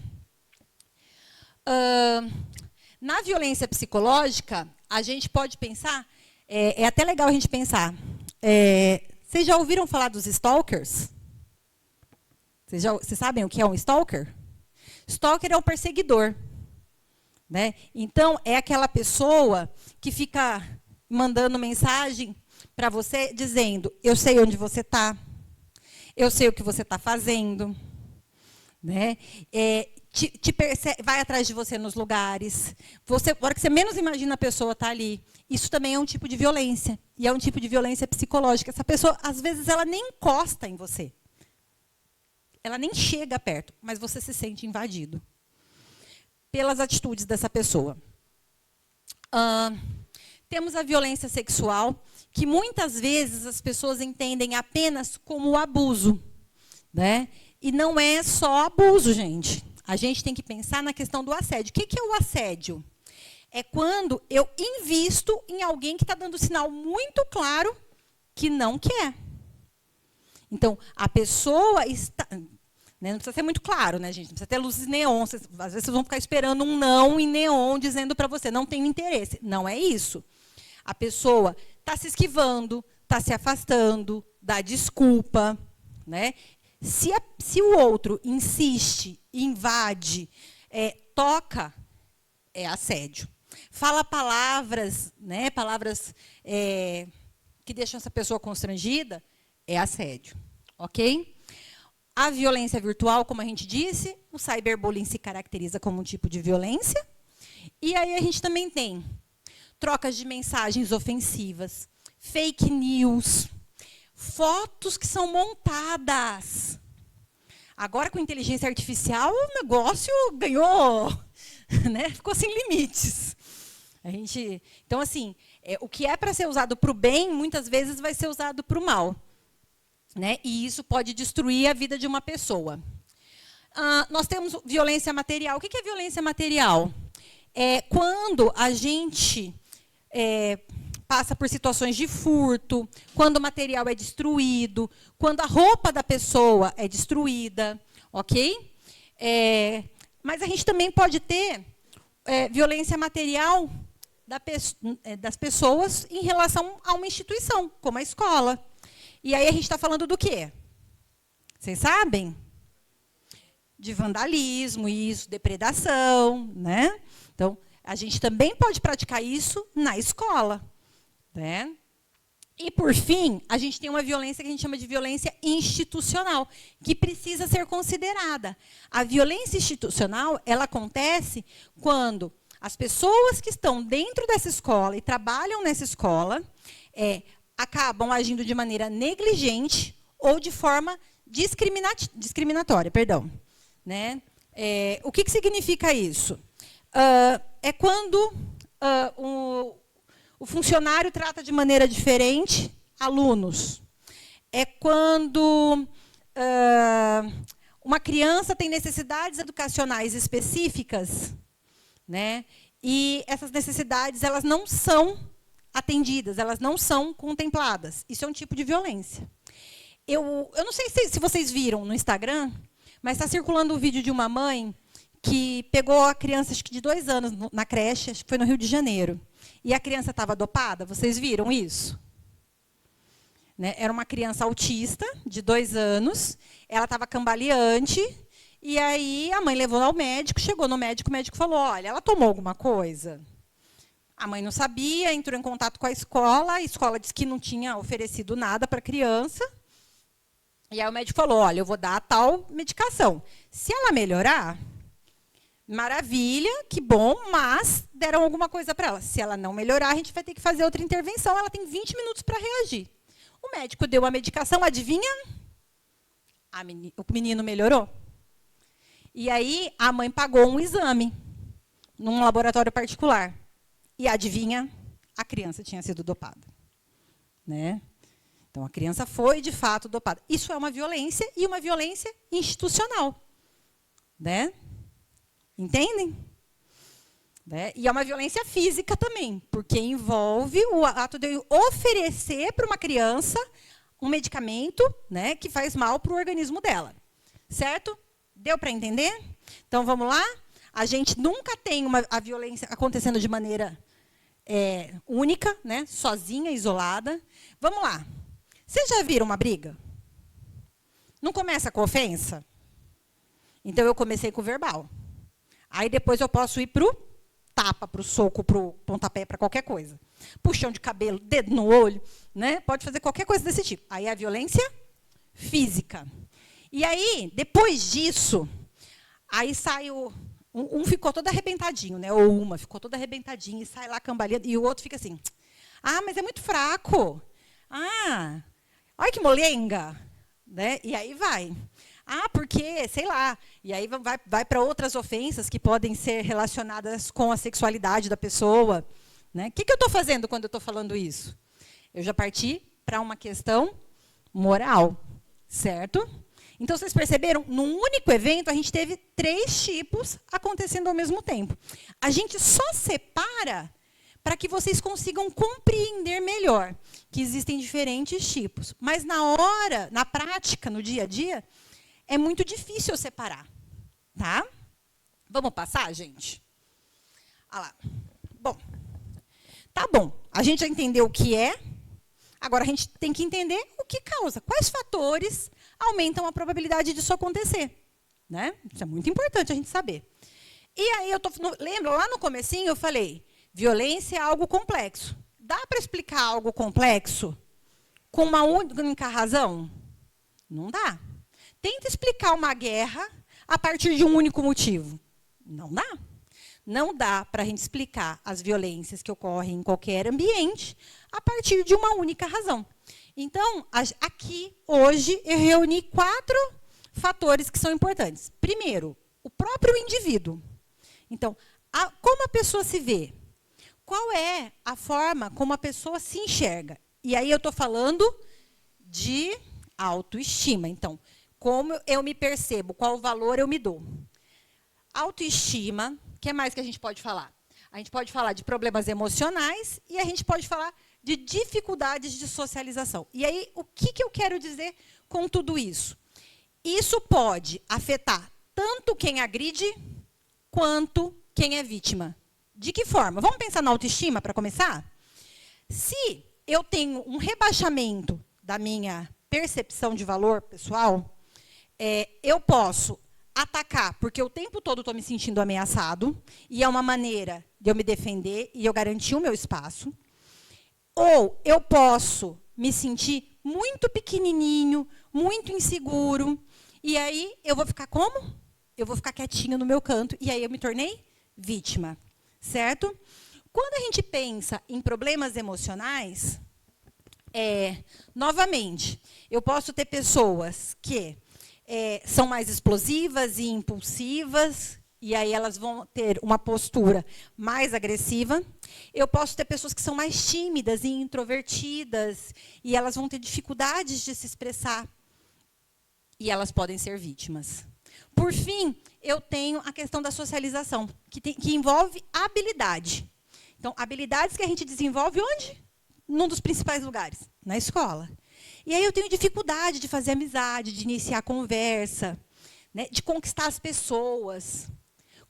Speaker 2: Na violência psicológica, a gente pode pensar, é até legal a gente pensar, vocês já ouviram falar dos stalkers? Vocês sabem o que é um stalker? Stalker é um perseguidor. Né? Então, é aquela pessoa que fica mandando mensagem para você, dizendo, eu sei onde você está, eu sei o que você está fazendo. Né? Vai atrás de você nos lugares. A hora que você menos imagina, a pessoa está ali. Isso também é um tipo de violência. E é um tipo de violência psicológica. Essa pessoa, às vezes, ela nem encosta em você. Ela nem chega perto, mas você se sente invadido pelas atitudes dessa pessoa. Temos a violência sexual, que muitas vezes as pessoas entendem apenas como abuso. Né? E não é só abuso, gente. A gente tem que pensar na questão do assédio. O que é o assédio? É quando eu invisto em alguém que está dando sinal muito claro que não quer. Então, a pessoa está... Né, não precisa ser muito claro, né, gente? Não precisa ter luzes neon. Às vezes vocês vão ficar esperando um não em neon dizendo para você, não tenho interesse. Não é isso. A pessoa está se esquivando, está se afastando, dá desculpa, né? Se o outro insiste, invade, toca, é assédio. Fala palavras, né? Palavras que deixam essa pessoa constrangida, é assédio, ok? A violência virtual, como a gente disse, o cyberbullying se caracteriza como um tipo de violência. E aí a gente também tem trocas de mensagens ofensivas, fake news, fotos que são montadas. Agora, com inteligência artificial, o negócio ganhou, né? Ficou sem limites. Então, assim, o que é para ser usado para o bem, muitas vezes vai ser usado para o mal. Né? E isso pode destruir a vida de uma pessoa. Nós temos violência material. O que é violência material? É quando a gente passa por situações de furto, quando o material é destruído, quando a roupa da pessoa é destruída, ok? Mas a gente também pode ter violência material das pessoas em relação a uma instituição, como a escola. E aí a gente está falando do quê? Vocês sabem? De vandalismo, isso, depredação, né? Então, a gente também pode praticar isso na escola, né? E, por fim, a gente tem uma violência que a gente chama de violência institucional, que precisa ser considerada. A violência institucional, ela acontece quando as pessoas que estão dentro dessa escola e trabalham nessa escola acabam agindo de maneira negligente ou de forma discriminatória. Perdão. Né? O que significa isso? É quando o funcionário trata de maneira diferente alunos. É quando uma criança tem necessidades educacionais específicas, né? E essas necessidades elas não são atendidas, elas não são contempladas. Isso é um tipo de violência. Eu não sei se vocês viram no Instagram, mas está circulando um vídeo de uma mãe que pegou a criança, acho que de 2 anos, na creche, acho que foi no Rio de Janeiro. E a criança estava dopada. Vocês viram isso? Né? Era uma criança autista, de 2 anos. Ela estava cambaleante. E aí a mãe levou ao médico, chegou no médico, o médico falou, olha, ela tomou alguma coisa? A mãe não sabia, entrou em contato com a escola disse que não tinha oferecido nada para a criança. E aí o médico falou, olha, eu vou dar a tal medicação. Se ela melhorar, maravilha, que bom, mas deram alguma coisa para ela. Se ela não melhorar, a gente vai ter que fazer outra intervenção. Ela tem 20 minutos para reagir. O médico deu a medicação, adivinha? O menino melhorou. E aí a mãe pagou um exame num laboratório particular. E adivinha? A criança tinha sido dopada. Né? Então, a criança foi, de fato, dopada. Isso é uma violência e uma violência institucional. Né? Entendem? Né? E é uma violência física também, porque envolve o ato de eu oferecer para uma criança um medicamento, né, que faz mal para o organismo dela. Certo? Deu para entender? Então, vamos lá? A gente nunca tem a violência acontecendo de maneira única, né, sozinha, isolada. Vamos lá. Vocês já viram uma briga? Não começa com ofensa? Então, eu comecei com o verbal. Aí, depois, eu posso ir para o tapa, para o soco, para o pontapé, para qualquer coisa. Puxão de cabelo, dedo no olho, né? Pode fazer qualquer coisa desse tipo. Aí, a violência física. E aí, depois disso, aí sai um ficou todo arrebentadinho, né? Ou uma ficou toda arrebentadinha e sai lá cambaleando. E o outro fica assim, mas é muito fraco. Olha que molenga. Né? E aí vai. Porque, sei lá. E aí vai para outras ofensas que podem ser relacionadas com a sexualidade da pessoa. Né? O que eu estou fazendo quando eu estou falando isso? Eu já parti para uma questão moral. Certo? Então, vocês perceberam? Num único evento, a gente teve 3 tipos acontecendo ao mesmo tempo. A gente só separa para que vocês consigam compreender melhor que existem diferentes tipos. Mas na prática, no dia a dia, é muito difícil separar. Tá? Vamos passar, gente? Olha lá. Bom, tá bom. A gente já entendeu o que é Agora, a gente tem que entender o que causa, quais fatores aumentam a probabilidade disso acontecer. Né? Isso é muito importante a gente saber. E aí, lembra, lá no comecinho eu falei, violência é algo complexo. Dá para explicar algo complexo com uma única razão? Não dá. Tenta explicar uma guerra a partir de um único motivo. Não dá. Não dá para a gente explicar as violências que ocorrem em qualquer ambiente a partir de uma única razão. Então, aqui, hoje, eu reuni 4 fatores que são importantes. Primeiro, o próprio indivíduo. Então, como a pessoa se vê? Qual é a forma como a pessoa se enxerga? E aí eu estou falando de autoestima. Então, como eu me percebo, qual valor eu me dou? Autoestima, o que mais que a gente pode falar? A gente pode falar de problemas emocionais e a gente pode falar de dificuldades de socialização. E aí, o que eu quero dizer com tudo isso? Isso pode afetar tanto quem agride quanto quem é vítima. De que forma? Vamos pensar na autoestima para começar? Se eu tenho um rebaixamento da minha percepção de valor pessoal, eu posso atacar, porque o tempo todo estou me sentindo ameaçado, e é uma maneira de eu me defender e eu garantir o meu espaço. Ou eu posso me sentir muito pequenininho, muito inseguro, e aí eu vou ficar como? Eu vou ficar quietinho no meu canto, e aí eu me tornei vítima, certo? Quando a gente pensa em problemas emocionais, novamente, eu posso ter pessoas que são mais explosivas e impulsivas, e aí elas vão ter uma postura mais agressiva. Eu posso ter pessoas que são mais tímidas e introvertidas, e elas vão ter dificuldades de se expressar, e elas podem ser vítimas. Por fim, eu tenho a questão da socialização, que envolve habilidade. Então, habilidades que a gente desenvolve onde? Num dos principais lugares, na escola. E aí eu tenho dificuldade de fazer amizade, de iniciar conversa, né, de conquistar as pessoas.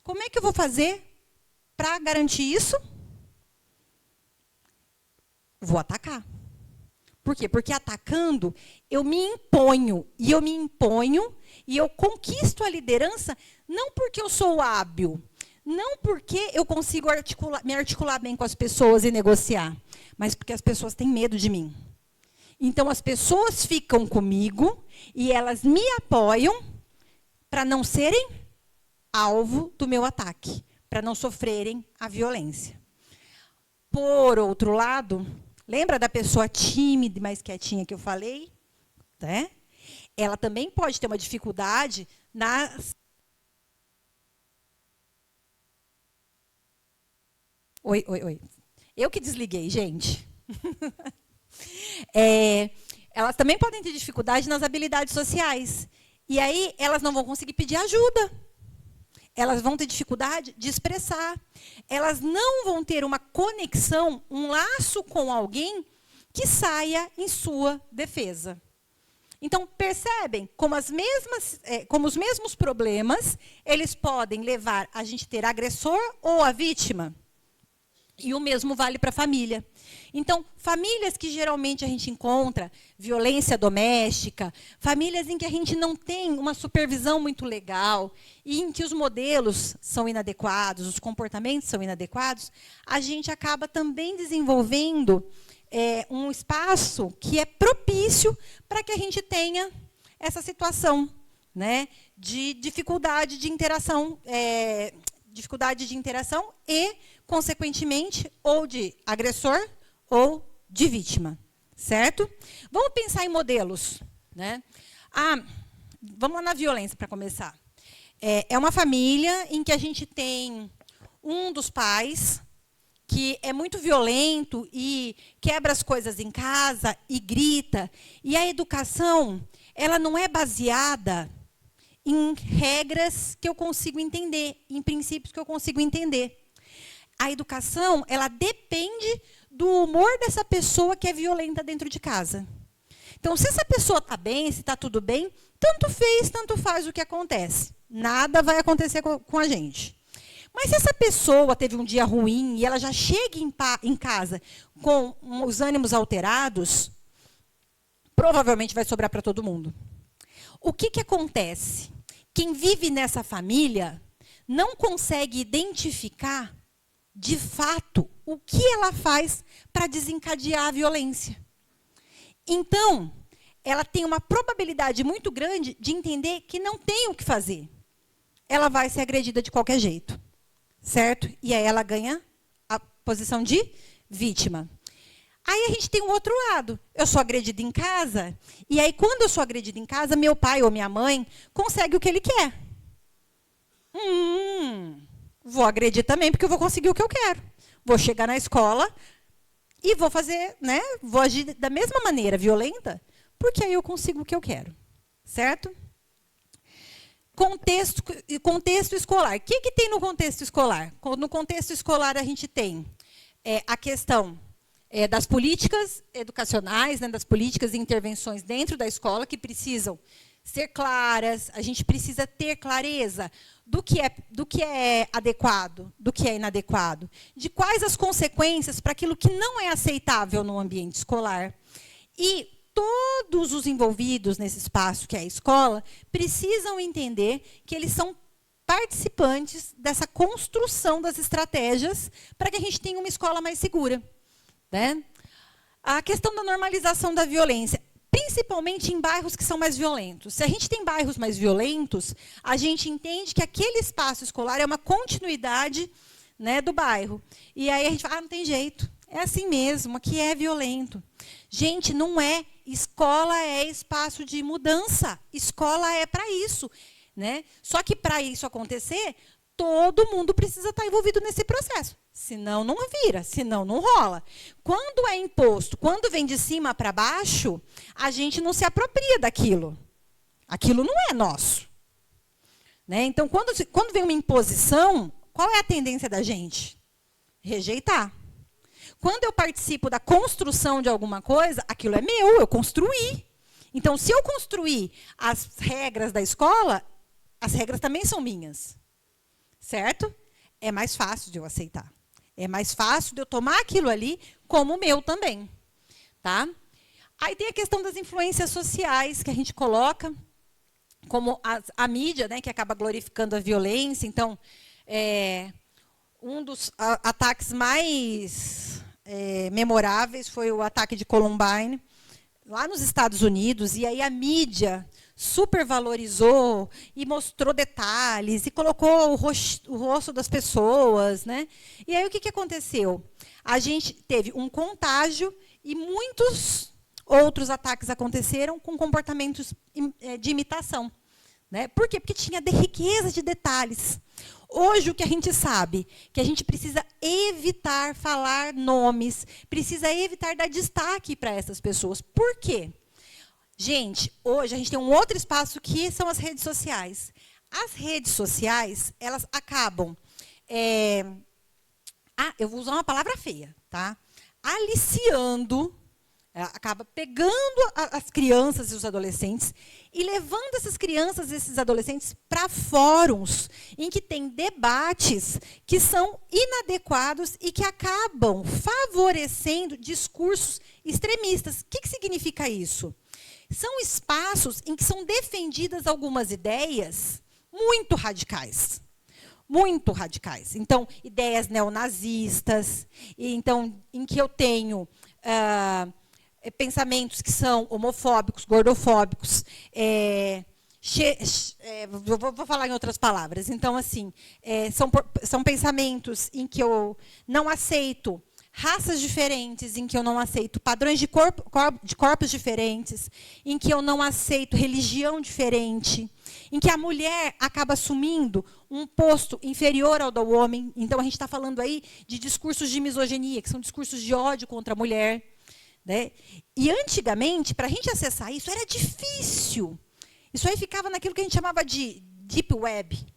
Speaker 2: Como é que eu vou fazer para garantir isso? Vou atacar. Por quê? Porque atacando, eu me imponho. E eu conquisto a liderança não porque eu sou hábil, não porque eu consigo me articular bem com as pessoas e negociar, mas porque as pessoas têm medo de mim. Então, as pessoas ficam comigo e elas me apoiam para não serem alvo do meu ataque, para não sofrerem a violência. Por outro lado, lembra da pessoa tímida e mais quietinha que eu falei? Né? Ela também pode ter uma dificuldade nas... Oi. Eu que desliguei, gente. Elas também podem ter dificuldade nas habilidades sociais. E aí, elas não vão conseguir pedir ajuda. Elas vão ter dificuldade de expressar. Elas não vão ter uma conexão, um laço com alguém que saia em sua defesa. Então, percebem como os mesmos problemas, eles podem levar a gente ter agressor ou a vítima? E o mesmo vale para a família. Então, famílias que geralmente a gente encontra violência doméstica, famílias em que a gente não tem uma supervisão muito legal, e em que os modelos são inadequados, os comportamentos são inadequados, a gente acaba também desenvolvendo um espaço que é propício para que a gente tenha essa situação, né, de dificuldade de interação e, consequentemente, ou de agressor ou de vítima, certo? Vamos pensar em modelos, né? Vamos lá na violência para começar. É uma família em que a gente tem um dos pais que é muito violento e quebra as coisas em casa e grita. E a educação, ela não é baseada em regras que eu consigo entender, em princípios que eu consigo entender. A educação, ela depende do humor dessa pessoa que é violenta dentro de casa. Então, se essa pessoa está bem, se está tudo bem, tanto faz o que acontece. Nada vai acontecer com a gente. Mas se essa pessoa teve um dia ruim e ela já chega em casa com os ânimos alterados, provavelmente vai sobrar para todo mundo. O que acontece? Quem vive nessa família não consegue identificar, de fato, o que ela faz para desencadear a violência. Então, ela tem uma probabilidade muito grande de entender que não tem o que fazer. Ela vai ser agredida de qualquer jeito, certo? E aí ela ganha a posição de vítima. Aí a gente tem um outro lado. Eu sou agredida em casa, e aí quando eu sou agredida em casa, meu pai ou minha mãe consegue o que ele quer. Vou agredir também, porque eu vou conseguir o que eu quero. Vou chegar na escola e vou fazer, né? Vou agir da mesma maneira, violenta, porque aí eu consigo o que eu quero, certo? Contexto escolar. O que tem no contexto escolar? No contexto escolar, a gente tem a questão das políticas educacionais, né, das políticas e intervenções dentro da escola, que precisam ser claras, a gente precisa ter clareza do que é adequado, do que é inadequado, de quais as consequências para aquilo que não é aceitável no ambiente escolar. E todos os envolvidos nesse espaço, que é a escola, precisam entender que eles são participantes dessa construção das estratégias para que a gente tenha uma escola mais segura, né? A questão da normalização da violência, principalmente em bairros que são mais violentos. Se a gente tem bairros mais violentos, a gente entende que aquele espaço escolar é uma continuidade, né, do bairro. E aí a gente fala, não tem jeito, é assim mesmo, aqui é violento. Gente, não é. Escola é espaço de mudança. Escola é para isso, né? Só que para isso acontecer, todo mundo precisa estar envolvido nesse processo. Senão não vira, senão não rola. Quando é imposto, quando vem de cima para baixo, a gente não se apropria daquilo. Aquilo não é nosso, né? Então, quando vem uma imposição, qual é a tendência da gente? Rejeitar. Quando eu participo da construção de alguma coisa, aquilo é meu, eu construí. Então, se eu construir as regras da escola, as regras também são minhas. Certo? É mais fácil de eu aceitar. É mais fácil de eu tomar aquilo ali como meu também. Tá? Aí tem a questão das influências sociais que a gente coloca, como a mídia, né, que acaba glorificando a violência. Então, um dos ataques mais memoráveis foi o ataque de Columbine, lá nos Estados Unidos, e aí a mídia supervalorizou e mostrou detalhes e colocou o rosto das pessoas, né? E aí o que aconteceu? A gente teve um contágio e muitos outros ataques aconteceram com comportamentos de imitação, né? Por quê? Porque tinha riqueza de detalhes. Hoje, o que a gente sabe? Que a gente precisa evitar falar nomes, precisa evitar dar destaque para essas pessoas. Por quê? Gente, hoje a gente tem um outro espaço que são as redes sociais. As redes sociais, elas acabam... eu vou usar uma palavra feia, tá? Aliciando, acaba pegando as crianças e os adolescentes e levando essas crianças e esses adolescentes para fóruns em que tem debates que são inadequados e que acabam favorecendo discursos extremistas. O que significa isso? São espaços em que são defendidas algumas ideias muito radicais. Muito radicais. Então, ideias neonazistas, então, em que eu tenho pensamentos que são homofóbicos, gordofóbicos, vou falar em outras palavras. Então, assim, são pensamentos em que eu não aceito raças diferentes, em que eu não aceito padrões de corpos diferentes, em que eu não aceito religião diferente, em que a mulher acaba assumindo um posto inferior ao do homem. Então, a gente está falando aí de discursos de misoginia, que são discursos de ódio contra a mulher, né? E, antigamente, para a gente acessar isso, era difícil. Isso aí ficava naquilo que a gente chamava de deep web.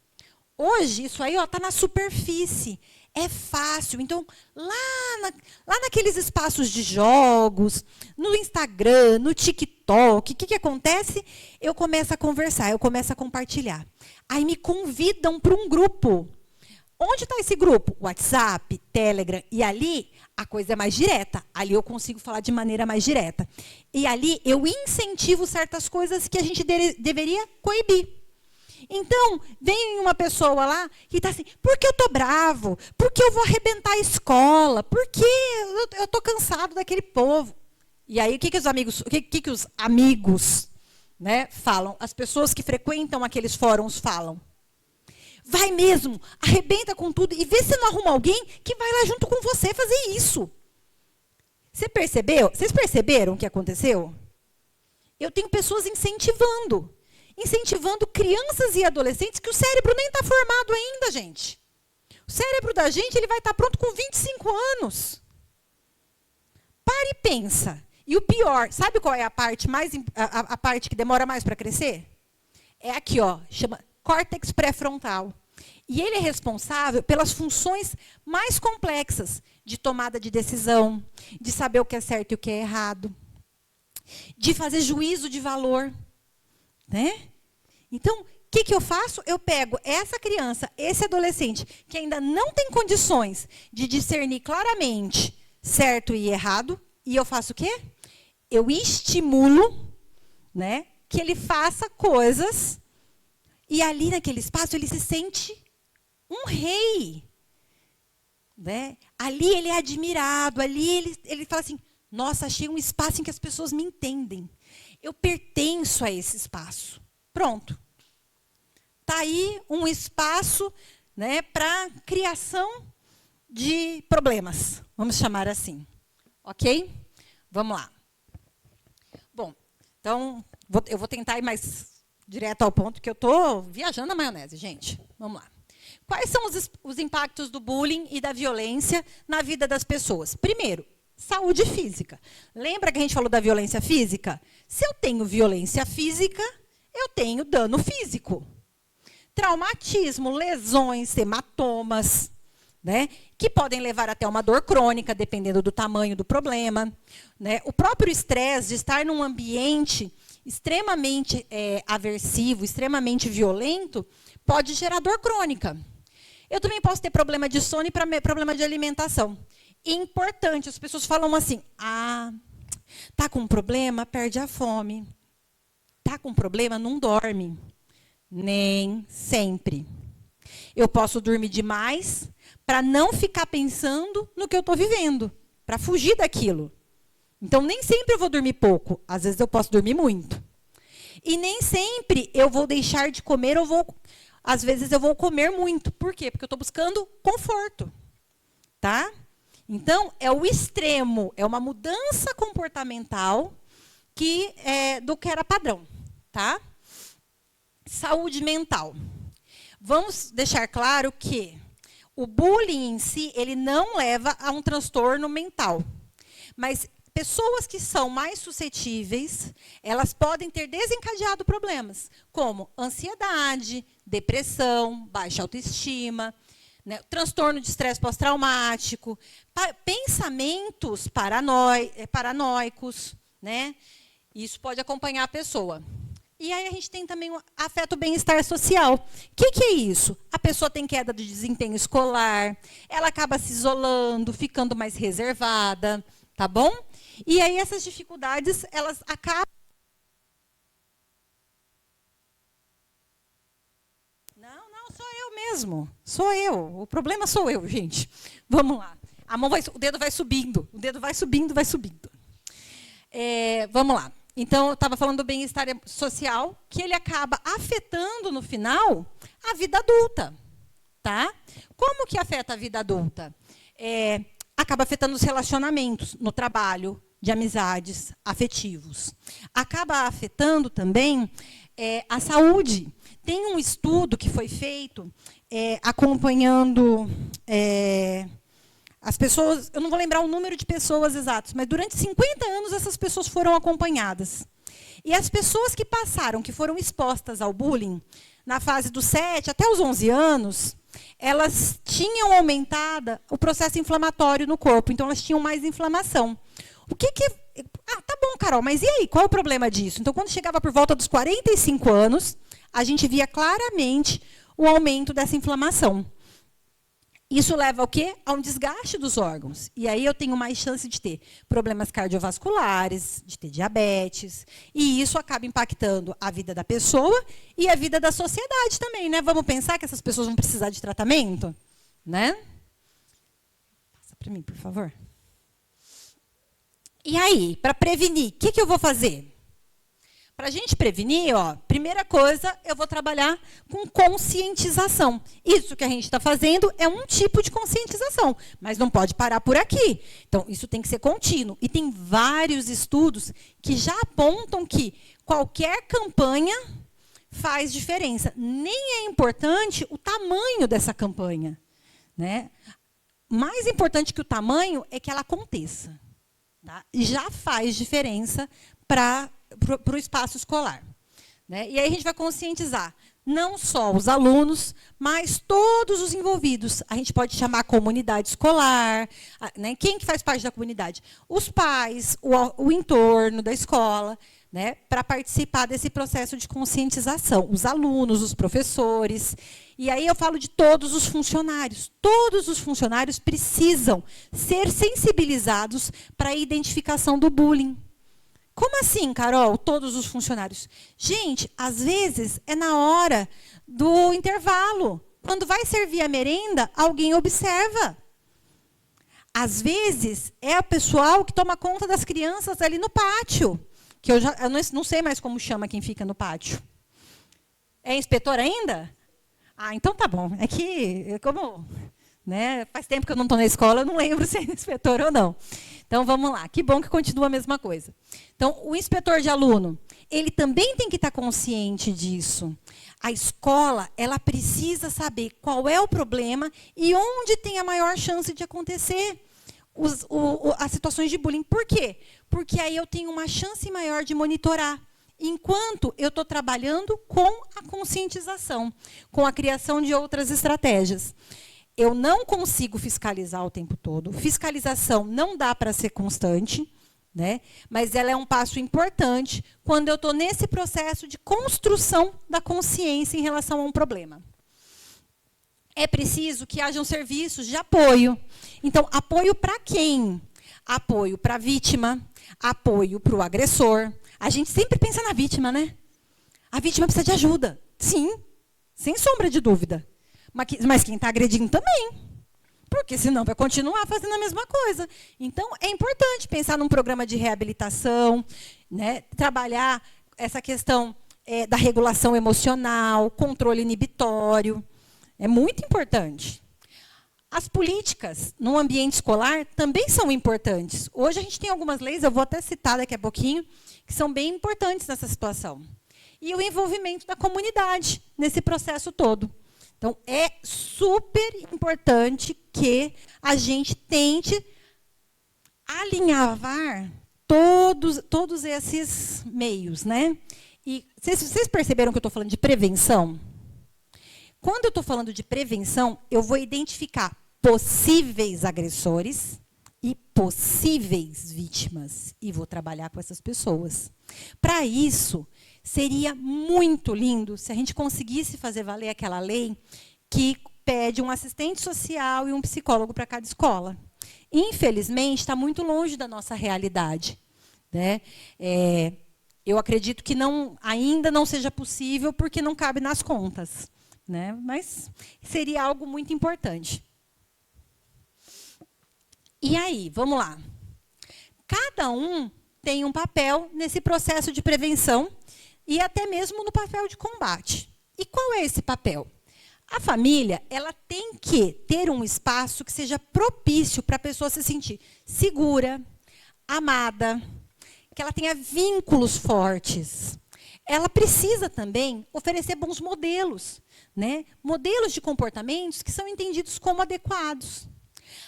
Speaker 2: Hoje, isso aí está na superfície. É fácil. Então, lá naqueles espaços de jogos, no Instagram, no TikTok, o que acontece? Eu começo a conversar, eu começo a compartilhar. Aí me convidam para um grupo. Onde está esse grupo? WhatsApp, Telegram. E ali a coisa é mais direta. Ali eu consigo falar de maneira mais direta. E ali eu incentivo certas coisas que a gente deveria coibir. Então, vem uma pessoa lá que está assim, por que eu estou bravo? Por que eu vou arrebentar a escola? Por que eu estou cansado daquele povo? E aí, o que os amigos, né, falam? As pessoas que frequentam aqueles fóruns falam. Vai mesmo, arrebenta com tudo e vê se não arruma alguém que vai lá junto com você fazer isso. Vocês perceberam o que aconteceu? Eu tenho pessoas incentivando crianças e adolescentes que o cérebro nem está formado ainda, gente. O cérebro da gente ele vai estar pronto com 25 anos. Para e pensa. E o pior, sabe qual é a parte a parte que demora mais para crescer? É aqui, ó, chama córtex pré-frontal. E ele é responsável pelas funções mais complexas de tomada de decisão, de saber o que é certo e o que é errado, de fazer juízo de valor, né? Então, o que eu faço? Eu pego essa criança, esse adolescente, que ainda não tem condições de discernir claramente certo e errado, e eu faço o quê? Eu estimulo, né, que ele faça coisas, e ali naquele espaço ele se sente um rei. Né? Ali ele é admirado, ali ele fala assim, nossa, achei um espaço em que as pessoas me entendem. Eu pertenço a esse espaço. Pronto. Está aí um espaço, né, para criação de problemas, vamos chamar assim. Ok? Vamos lá. Bom, então, eu vou tentar ir mais direto ao ponto, que eu estou viajando na maionese, gente. Vamos lá. Quais são os impactos do bullying e da violência na vida das pessoas? Primeiro, saúde física. Lembra que a gente falou da violência física? Se eu tenho violência física, eu tenho dano físico. Traumatismo, lesões, hematomas, né, que podem levar até uma dor crônica, dependendo do tamanho do problema. Né? O próprio estresse de estar num ambiente extremamente aversivo, extremamente violento, pode gerar dor crônica. Eu também posso ter problema de sono e problema de alimentação. Importante, as pessoas falam assim, tá com problema, perde a fome. Tá com problema, não dorme. Nem sempre. Eu posso dormir demais para não ficar pensando no que eu estou vivendo, para fugir daquilo. Então, nem sempre eu vou dormir pouco. Às vezes, eu posso dormir muito. E nem sempre eu vou deixar de comer, às vezes, eu vou comer muito. Por quê? Porque eu estou buscando conforto. Tá? Então, é o extremo, é uma mudança comportamental do que era padrão. Tá? Saúde mental. Vamos deixar claro que o bullying em si, ele não leva a um transtorno mental. Mas pessoas que são mais suscetíveis, elas podem ter desencadeado problemas, como ansiedade, depressão, baixa autoestima, né, transtorno de estresse pós-traumático, pensamentos paranoicos, né? Isso pode acompanhar a pessoa. E aí a gente tem também afeta o bem-estar social. O que é isso? A pessoa tem queda de desempenho escolar, ela acaba se isolando, ficando mais reservada, tá bom? E aí essas dificuldades, elas acabam... Não, sou eu mesmo. Sou eu. O problema sou eu, gente. Vamos lá. O dedo vai subindo. O dedo vai subindo, vai subindo. Vamos lá. Então, eu estava falando do bem-estar social, que ele acaba afetando, no final, a vida adulta. Tá? Como que afeta a vida adulta? Acaba afetando os relacionamentos no trabalho, de amizades, afetivos. Acaba afetando também a saúde. Tem um estudo que foi feito acompanhando as pessoas, eu não vou lembrar o número de pessoas exatos, mas durante 50 anos essas pessoas foram acompanhadas. E as pessoas que passaram, que foram expostas ao bullying, na fase dos 7 até os 11 anos, elas tinham aumentado o processo inflamatório no corpo, então elas tinham mais inflamação. O que tá bom, Carol, mas e aí, qual é o problema disso? Então, quando chegava por volta dos 45 anos, a gente via claramente o aumento dessa inflamação. Isso leva ao quê? A um desgaste dos órgãos. E aí eu tenho mais chance de ter problemas cardiovasculares, de ter diabetes. E isso acaba impactando a vida da pessoa e a vida da sociedade também, né? Vamos pensar que essas pessoas vão precisar de tratamento, né? Passa para mim, por favor. E aí, para prevenir, o que eu vou fazer? Para a gente prevenir, ó, primeira coisa, eu vou trabalhar com conscientização. Isso que a gente está fazendo é um tipo de conscientização, mas não pode parar por aqui. Então, isso tem que ser contínuo. E tem vários estudos que já apontam que qualquer campanha faz diferença. Nem é importante o tamanho dessa campanha, né? Mais importante que o tamanho é que ela aconteça. Tá? E já faz diferença para o espaço escolar. Né? E aí a gente vai conscientizar não só os alunos, mas todos os envolvidos. A gente pode chamar a comunidade escolar, né? Quem que faz parte da comunidade? Os pais, o entorno da escola, né? Para participar desse processo de conscientização. Os alunos, os professores. E aí eu falo de todos os funcionários. Todos os funcionários precisam ser sensibilizados para a identificação do bullying. Como assim, Carol, todos os funcionários? Gente, às vezes é na hora do intervalo. Quando vai servir a merenda, alguém observa. Às vezes é o pessoal que toma conta das crianças ali no pátio. Que eu não sei mais como chama quem fica no pátio. É inspetor ainda? Ah, então tá bom. É que, como, né, faz tempo que eu não estou na escola, eu não lembro se é inspetor ou não. Então, vamos lá. Que bom que continua a mesma coisa. Então, o inspetor de aluno, ele também tem que estar consciente disso. A escola, ela precisa saber qual é o problema e onde tem a maior chance de acontecer as situações de bullying. Por quê? Porque aí eu tenho uma chance maior de monitorar, enquanto eu estou trabalhando com a conscientização, com a criação de outras estratégias. Eu não consigo fiscalizar o tempo todo. Fiscalização não dá para ser constante, né? Mas ela é um passo importante quando eu estou nesse processo de construção da consciência em relação a um problema. É preciso que hajam serviços de apoio. Então, apoio para quem? Apoio para a vítima, apoio para o agressor. A gente sempre pensa na vítima, né? A vítima precisa de ajuda. Sim, sem sombra de dúvida. Mas quem está agredindo também. Porque senão vai continuar fazendo a mesma coisa. Então, é importante pensar num programa de reabilitação, né? Trabalhar essa questão da regulação emocional, controle inibitório. É muito importante. As políticas no ambiente escolar também são importantes. Hoje a gente tem algumas leis, eu vou até citar daqui a pouquinho, que são bem importantes nessa situação. E o envolvimento da comunidade nesse processo todo. Então, é super importante que a gente tente alinhavar todos esses meios, né? E vocês perceberam que eu estou falando de prevenção? Quando eu estou falando de prevenção, eu vou identificar possíveis agressores e possíveis vítimas. E vou trabalhar com essas pessoas. Para isso, seria muito lindo se a gente conseguisse fazer valer aquela lei que pede um assistente social e um psicólogo para cada escola. Infelizmente, está muito longe da nossa realidade. Né? Eu acredito que ainda não seja possível porque não cabe nas contas. Né? Mas seria algo muito importante. E aí, vamos lá. Cada um tem um papel nesse processo de prevenção e até mesmo no papel de combate. E qual é esse papel? A família, ela tem que ter um espaço que seja propício para a pessoa se sentir segura, amada, que ela tenha vínculos fortes. Ela precisa também oferecer bons modelos, né? Modelos de comportamentos que são entendidos como adequados.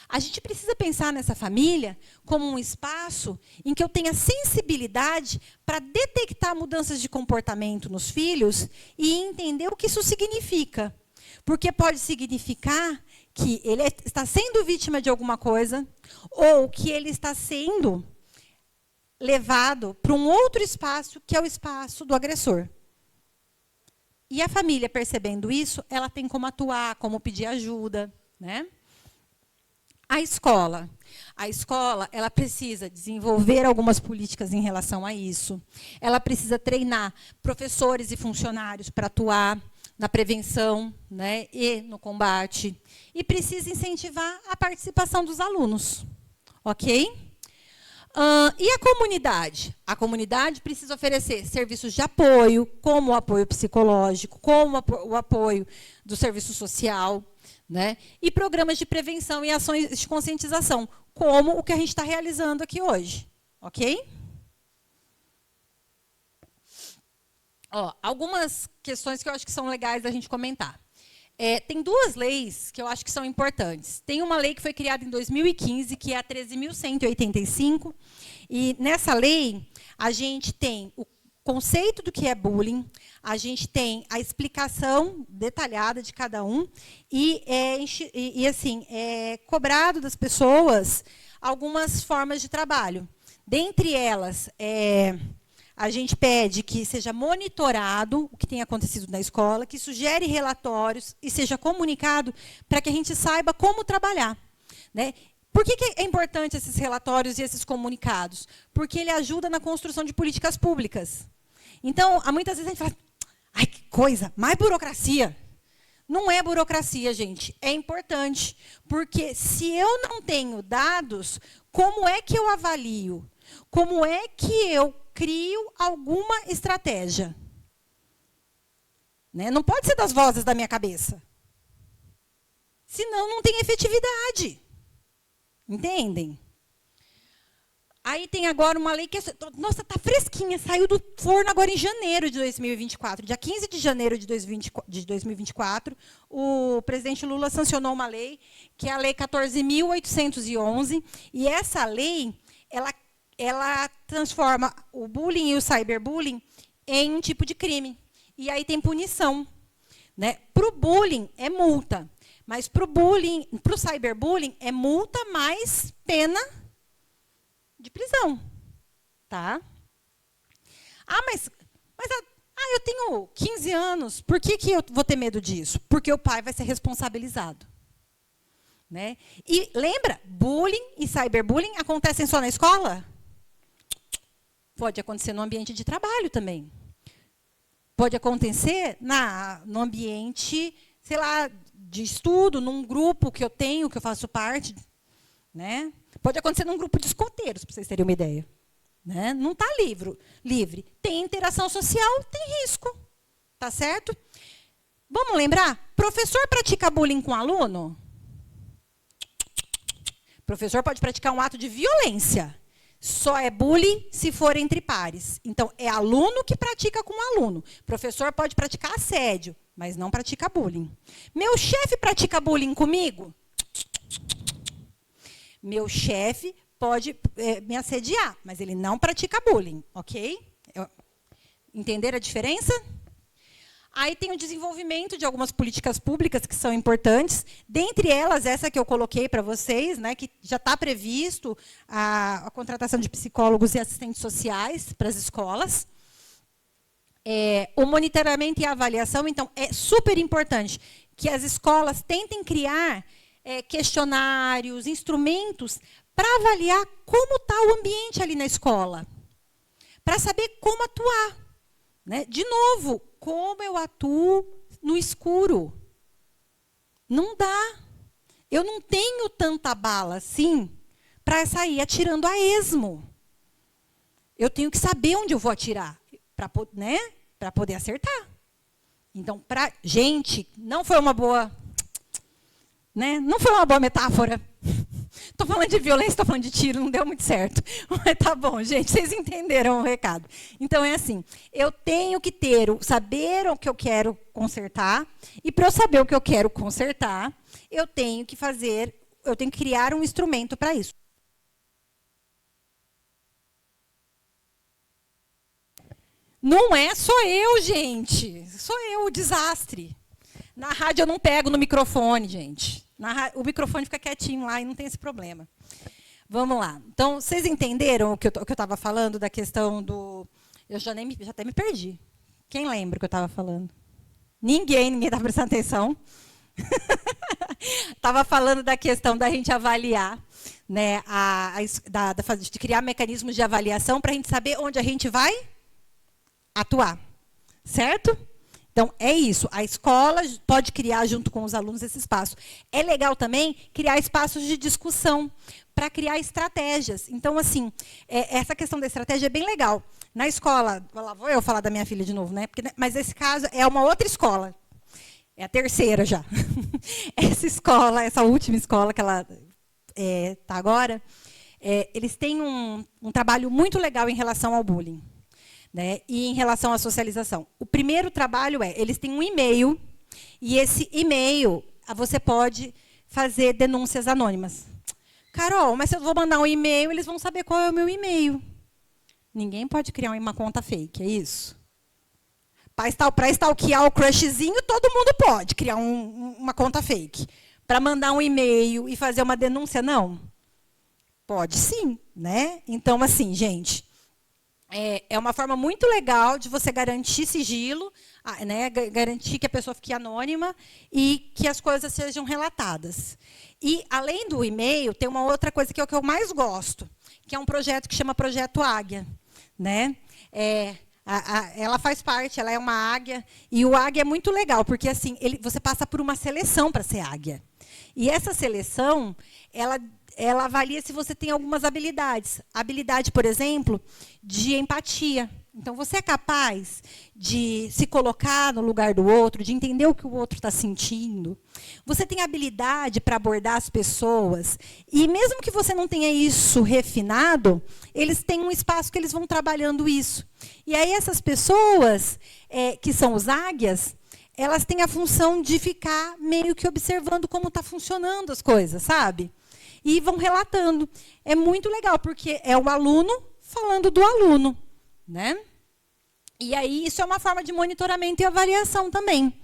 Speaker 2: A gente precisa pensar nessa família como um espaço em que eu tenha sensibilidade para detectar mudanças de comportamento nos filhos e entender o que isso significa. Porque pode significar que ele está sendo vítima de alguma coisa ou que ele está sendo levado para um outro espaço, que é o espaço do agressor. E a família, percebendo isso, ela tem como atuar, como pedir ajuda, né? A escola. A escola, ela precisa desenvolver algumas políticas em relação a isso. Ela precisa treinar professores e funcionários para atuar na prevenção, né, e no combate. E precisa incentivar a participação dos alunos. Ok? E a comunidade? A comunidade precisa oferecer serviços de apoio, como o apoio psicológico, como o apoio do serviço social, né? E programas de prevenção e ações de conscientização, como o que a gente está realizando aqui hoje. Ok? Algumas questões que eu acho que são legais da gente comentar. Tem duas leis que eu acho que são importantes. Tem uma lei que foi criada em 2015, que é a 13.185, e nessa lei a gente tem o conceito do que é bullying, a gente tem a explicação detalhada de cada um, e assim, é cobrado das pessoas algumas formas de trabalho. Dentre elas, a gente pede que seja monitorado o que tem acontecido na escola, que sugere relatórios e seja comunicado para que a gente saiba como trabalhar, né? Por que é importante esses relatórios e esses comunicados? Porque ele ajuda na construção de políticas públicas. Então, muitas vezes a gente fala, ai, que coisa, mais burocracia. Não é burocracia, gente, é importante. Porque se eu não tenho dados, como é que eu avalio? Como é que eu crio alguma estratégia? Né? Não pode ser das vozes da minha cabeça. Senão não tem efetividade. Entendem? Aí tem agora uma lei que, nossa, está fresquinha, saiu do forno agora em janeiro de 2024. Dia 15 de janeiro de 2024, o presidente Lula sancionou uma lei, que é a Lei 14.811, e essa lei, ela transforma o bullying e o cyberbullying em um tipo de crime. E aí tem punição. Né? Para o bullying, é multa. Mas para o cyberbullying, é multa mais pena de prisão. Tá? Mas eu tenho 15 anos, por que eu vou ter medo disso? Porque o pai vai ser responsabilizado. Né? E lembra, bullying e cyberbullying acontecem só na escola? Pode acontecer no ambiente de trabalho também. Pode acontecer no ambiente, sei lá, de estudo, num grupo que eu tenho, que eu faço parte. Né? Pode acontecer num grupo de escoteiros, para vocês terem uma ideia. Né? Não está livre. Tem interação social, tem risco. Tá certo? Vamos lembrar? Professor pratica bullying com aluno? Professor pode praticar um ato de violência. Só é bullying se for entre pares. Então, é aluno que pratica com aluno. Professor pode praticar assédio, mas não pratica bullying. Meu chefe pratica bullying comigo? Meu chefe pode me assediar, mas ele não pratica bullying, ok? Entenderam a diferença? Aí tem o desenvolvimento de algumas políticas públicas que são importantes, dentre elas essa que eu coloquei para vocês, né, que já está previsto a contratação de psicólogos e assistentes sociais para as escolas. O monitoramento e a avaliação, então, é super importante que as escolas tentem criar questionários, instrumentos para avaliar como está o ambiente ali na escola, para saber como atuar. Né? De novo, como eu atuo no escuro? Não dá. Eu não tenho tanta bala assim para sair atirando a esmo. Eu tenho que saber onde eu vou atirar para poder acertar. Então, gente, não foi uma boa, né? Não foi uma boa metáfora. Estou falando de violência, estou falando de tiro, não deu muito certo. Mas tá bom, gente, vocês entenderam o recado. Então, é assim, eu tenho que saber o que eu quero consertar, e para eu saber o que eu quero consertar, eu tenho que criar um instrumento para isso. Não é só eu, gente. Sou eu o desastre. Na rádio eu não pego no microfone, gente. O microfone fica quietinho lá e não tem esse problema. Vamos lá. Então, vocês entenderam o que eu estava falando da questão do... Eu já até me perdi. Quem lembra o que eu estava falando? Ninguém está prestando atenção. Estava falando da questão da gente avaliar, né, de criar mecanismos de avaliação para a gente saber onde a gente vai atuar, certo? Então, é isso. A escola pode criar, junto com os alunos, esse espaço. É legal também criar espaços de discussão para criar estratégias. Então, assim, essa questão da estratégia é bem legal. Na escola, lá vou eu falar da minha filha de novo, né? Mas esse caso é uma outra escola. É a terceira já. Essa escola, essa última escola que ela está agora, eles têm um trabalho muito legal em relação ao bullying. Né, e em relação à socialização. O primeiro trabalho eles têm um e-mail, e esse e-mail você pode fazer denúncias anônimas. Carol, mas se eu vou mandar um e-mail, eles vão saber qual é o meu e-mail. Ninguém pode criar uma conta fake, é isso? Para stalkear o crushzinho, todo mundo pode criar uma conta fake. Para mandar um e-mail e fazer uma denúncia, não? Pode sim, né? Então, assim, gente... É uma forma muito legal de você garantir sigilo, né, garantir que a pessoa fique anônima e que as coisas sejam relatadas. E, além do e-mail, tem uma outra coisa que é o que eu mais gosto, que é um projeto que chama Projeto Águia. Né? Ela faz parte, ela é uma águia, e o águia é muito legal, porque assim, você passa por uma seleção para ser águia. E essa seleção, ela avalia se você tem algumas habilidades. Habilidade, por exemplo, de empatia. Então, você é capaz de se colocar no lugar do outro, de entender o que o outro está sentindo. Você tem habilidade para abordar as pessoas. E mesmo que você não tenha isso refinado, eles têm um espaço que eles vão trabalhando isso. E aí, essas pessoas, que são os águias, elas têm a função de ficar meio que observando como está funcionando as coisas, sabe? E vão relatando. É muito legal, porque é o aluno falando do aluno. Né? E aí, isso é uma forma de monitoramento e avaliação também.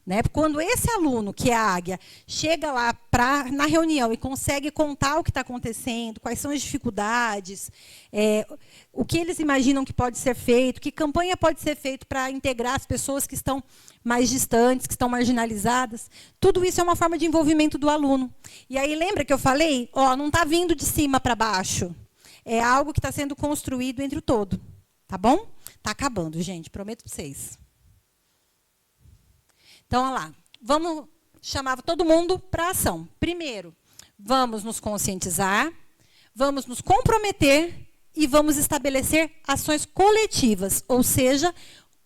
Speaker 2: Né? Quando esse aluno, que é a águia, chega lá na reunião e consegue contar o que está acontecendo, quais são as dificuldades, o que eles imaginam que pode ser feito, que campanha pode ser feita para integrar as pessoas que estão mais distantes, que estão marginalizadas, tudo isso é uma forma de envolvimento do aluno. E aí, lembra que eu falei? Não está vindo de cima para baixo. É algo que está sendo construído entre o todo. Tá bom? Está acabando, gente, prometo para vocês. Então, olha lá. Vamos chamar todo mundo para a ação. Primeiro, vamos nos conscientizar, vamos nos comprometer e vamos estabelecer ações coletivas, ou seja,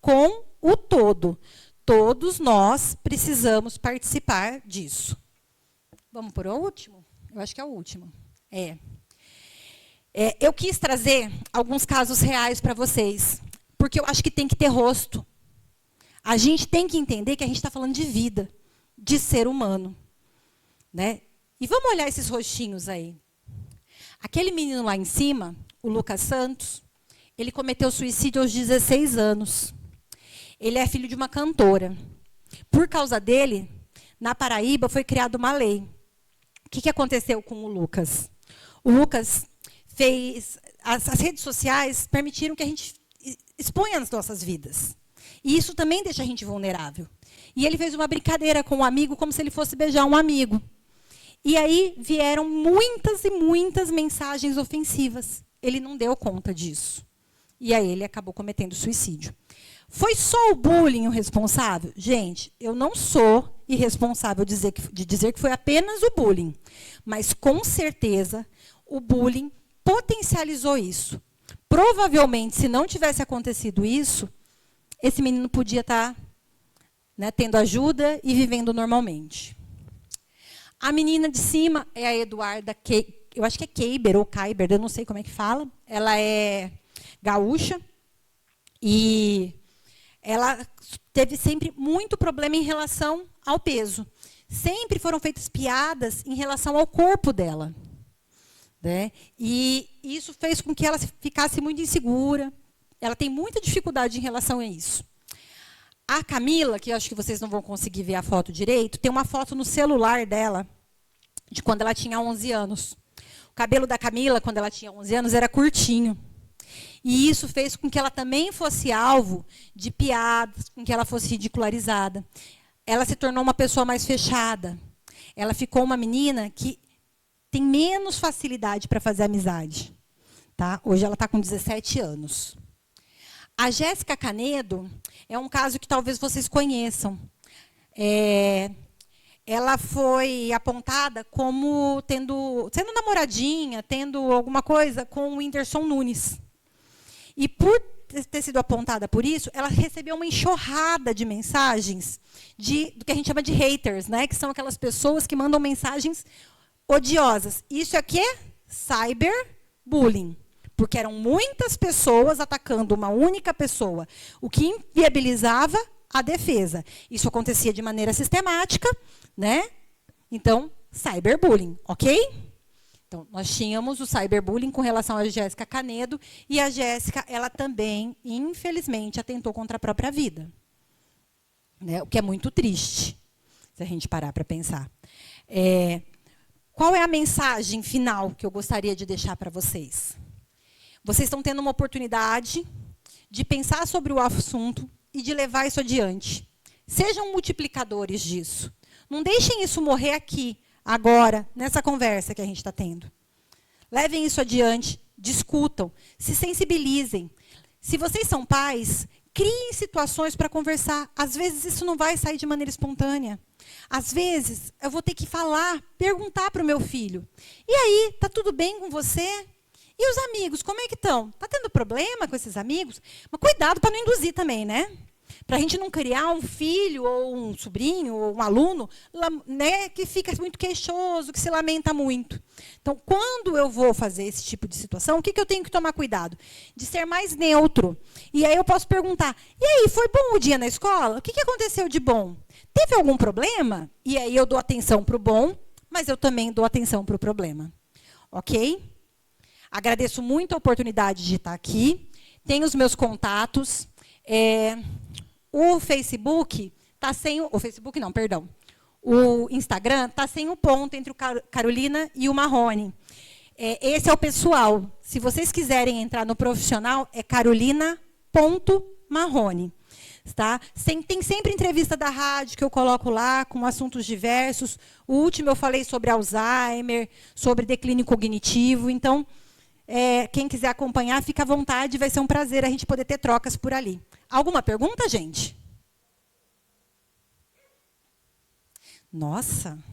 Speaker 2: com o todo. Todos nós precisamos participar disso. Vamos por o último? Eu acho que é o último. Eu quis trazer alguns casos reais para vocês, porque eu acho que tem que ter rosto. A gente tem que entender que a gente está falando de vida, de ser humano. Né? E vamos olhar esses rostinhos aí. Aquele menino lá em cima, o Lucas Santos, ele cometeu suicídio aos 16 anos. Ele é filho de uma cantora. Por causa dele, na Paraíba, foi criada uma lei. O que aconteceu com o Lucas? O Lucas as redes sociais permitiram que a gente exponha as nossas vidas. E isso também deixa a gente vulnerável. E ele fez uma brincadeira com um amigo, como se ele fosse beijar um amigo. E aí vieram muitas e muitas mensagens ofensivas. Ele não deu conta disso. E aí ele acabou cometendo suicídio. Foi só o bullying o responsável? Gente, eu não sou irresponsável de dizer que foi apenas o bullying. Mas, com certeza, o bullying potencializou isso. Provavelmente, se não tivesse acontecido isso, esse menino podia estar, né, tendo ajuda e vivendo normalmente. A menina de cima é a Eduarda, eu acho que é Keiber ou Kaiber, eu não sei como é que fala. Ela é gaúcha e ela teve sempre muito problema em relação ao peso. Sempre foram feitas piadas em relação ao corpo dela. Né? E isso fez com que ela ficasse muito insegura. Ela tem muita dificuldade em relação a isso. A Camila, que eu acho que vocês não vão conseguir ver a foto direito, tem uma foto no celular dela, de quando ela tinha 11 anos. O cabelo da Camila, quando ela tinha 11 anos, era curtinho. E isso fez com que ela também fosse alvo de piadas, com que ela fosse ridicularizada. ela se tornou uma pessoa mais fechada. Ela ficou uma menina que tem menos facilidade para fazer amizade. Tá? Hoje ela está com 17 anos. A Jéssica Canedo é um caso que talvez vocês conheçam. Ela foi apontada como sendo namoradinha, tendo alguma coisa com o Whindersson Nunes. E por ter sido apontada por isso, ela recebeu uma enxurrada de mensagens do que a gente chama de haters, né? Que são aquelas pessoas que mandam mensagens odiosas. Isso aqui é cyberbullying, porque eram muitas pessoas atacando uma única pessoa, o que inviabilizava a defesa. Isso acontecia de maneira sistemática, né? Então, cyberbullying, ok? Então, nós tínhamos o cyberbullying com relação a Jéssica Canedo, e a Jéssica, ela também, infelizmente, atentou contra a própria vida. Né? O que é muito triste, se a gente parar para pensar. Qual é a mensagem final que eu gostaria de deixar para vocês? Vocês estão tendo uma oportunidade de pensar sobre o assunto e de levar isso adiante. Sejam multiplicadores disso. Não deixem isso morrer aqui, agora, nessa conversa que a gente está tendo. Levem isso adiante, discutam, se sensibilizem. Se vocês são pais, criem situações para conversar. Às vezes isso não vai sair de maneira espontânea. Às vezes eu vou ter que falar, perguntar para o meu filho. E aí, está tudo bem com você? E os amigos, como é que estão? Está tendo problema com esses amigos? Mas cuidado para não induzir também, né? Para a gente não criar um filho, ou um sobrinho, ou um aluno, né, que fica muito queixoso, que se lamenta muito. Então, quando eu vou fazer esse tipo de situação, o que eu tenho que tomar cuidado? De ser mais neutro. E aí eu posso perguntar, e aí, foi bom o dia na escola? O que aconteceu de bom? Teve algum problema? E aí eu dou atenção para o bom, mas eu também dou atenção para o problema. Ok? Agradeço muito a oportunidade de estar aqui. Tenho os meus contatos. O Facebook está sem o Facebook não, perdão. O Instagram está sem o ponto entre o Carolina e o Marrone. Esse é o pessoal. Se vocês quiserem entrar no profissional, é carolina.marrone. Tá? Tem sempre entrevista da rádio que eu coloco lá, com assuntos diversos. O último eu falei sobre Alzheimer, sobre declínio cognitivo. Então, quem quiser acompanhar, fica à vontade. Vai ser um prazer a gente poder ter trocas por ali. Alguma pergunta, gente? Nossa,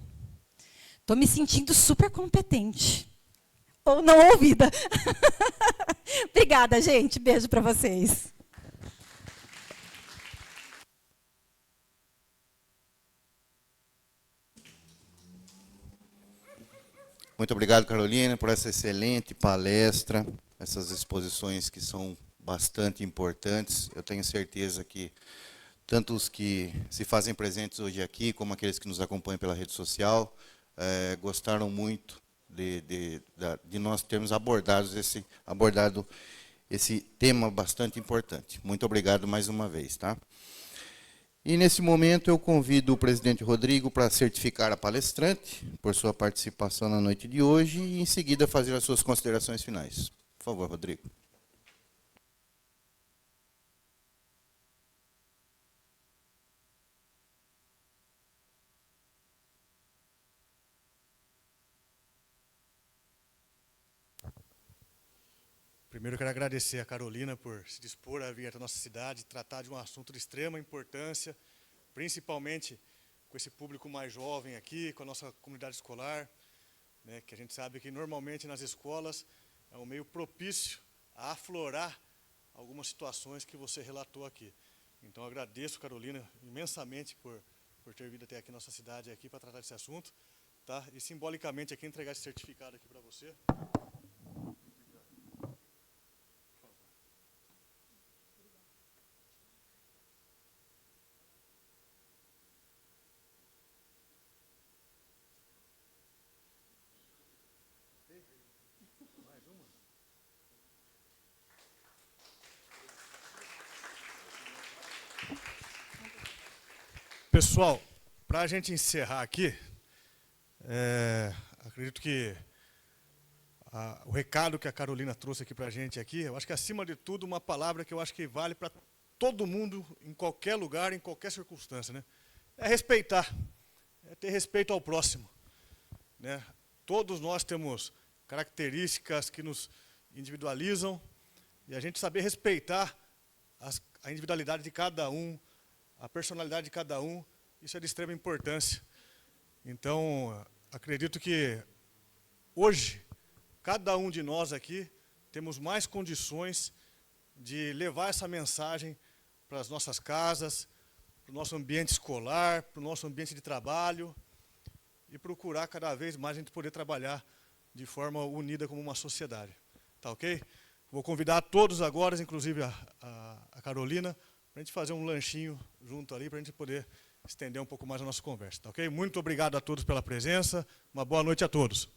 Speaker 2: estou me sentindo super competente. Ou não ouvida. Obrigada, gente. Beijo para vocês.
Speaker 1: Muito obrigado, Carolina, por essa excelente palestra, essas exposições que são bastante importantes. Eu tenho certeza que tanto os que se fazem presentes hoje aqui, como aqueles que nos acompanham pela rede social, gostaram muito de nós termos abordado esse tema bastante importante. Muito obrigado mais uma vez. Tá? E, nesse momento, eu convido o presidente Rodrigo para certificar a palestrante por sua participação na noite de hoje e, em seguida, fazer as suas considerações finais. Por favor, Rodrigo.
Speaker 3: Primeiro, eu quero agradecer a Carolina por se dispor a vir até a nossa cidade, tratar de um assunto de extrema importância, principalmente com esse público mais jovem aqui, com a nossa comunidade escolar, né, que a gente sabe que normalmente nas escolas é um meio propício a aflorar algumas situações que você relatou aqui. Então, eu agradeço, Carolina, imensamente por ter vindo até aqui na nossa cidade aqui para tratar desse assunto, tá? E simbolicamente aqui entregar esse certificado aqui para você. Pessoal, para a gente encerrar aqui, acredito que o recado que a Carolina trouxe aqui para a gente aqui, eu acho que, acima de tudo, uma palavra que eu acho que vale para todo mundo, em qualquer lugar, em qualquer circunstância, né? é respeitar, é ter respeito ao próximo, né? Todos nós temos características que nos individualizam, e a gente saber respeitar a individualidade de cada um, a personalidade de cada um, isso é de extrema importância. Então, acredito que hoje, cada um de nós aqui, temos mais condições de levar essa mensagem para as nossas casas, para o nosso ambiente escolar, para o nosso ambiente de trabalho, e procurar cada vez mais a gente poder trabalhar de forma unida como uma sociedade. Tá ok? Vou convidar todos agora, inclusive a Carolina, para a gente fazer um lanchinho junto ali, para a gente poder estender um pouco mais a nossa conversa. Tá ok? Muito obrigado a todos pela presença. Uma boa noite a todos.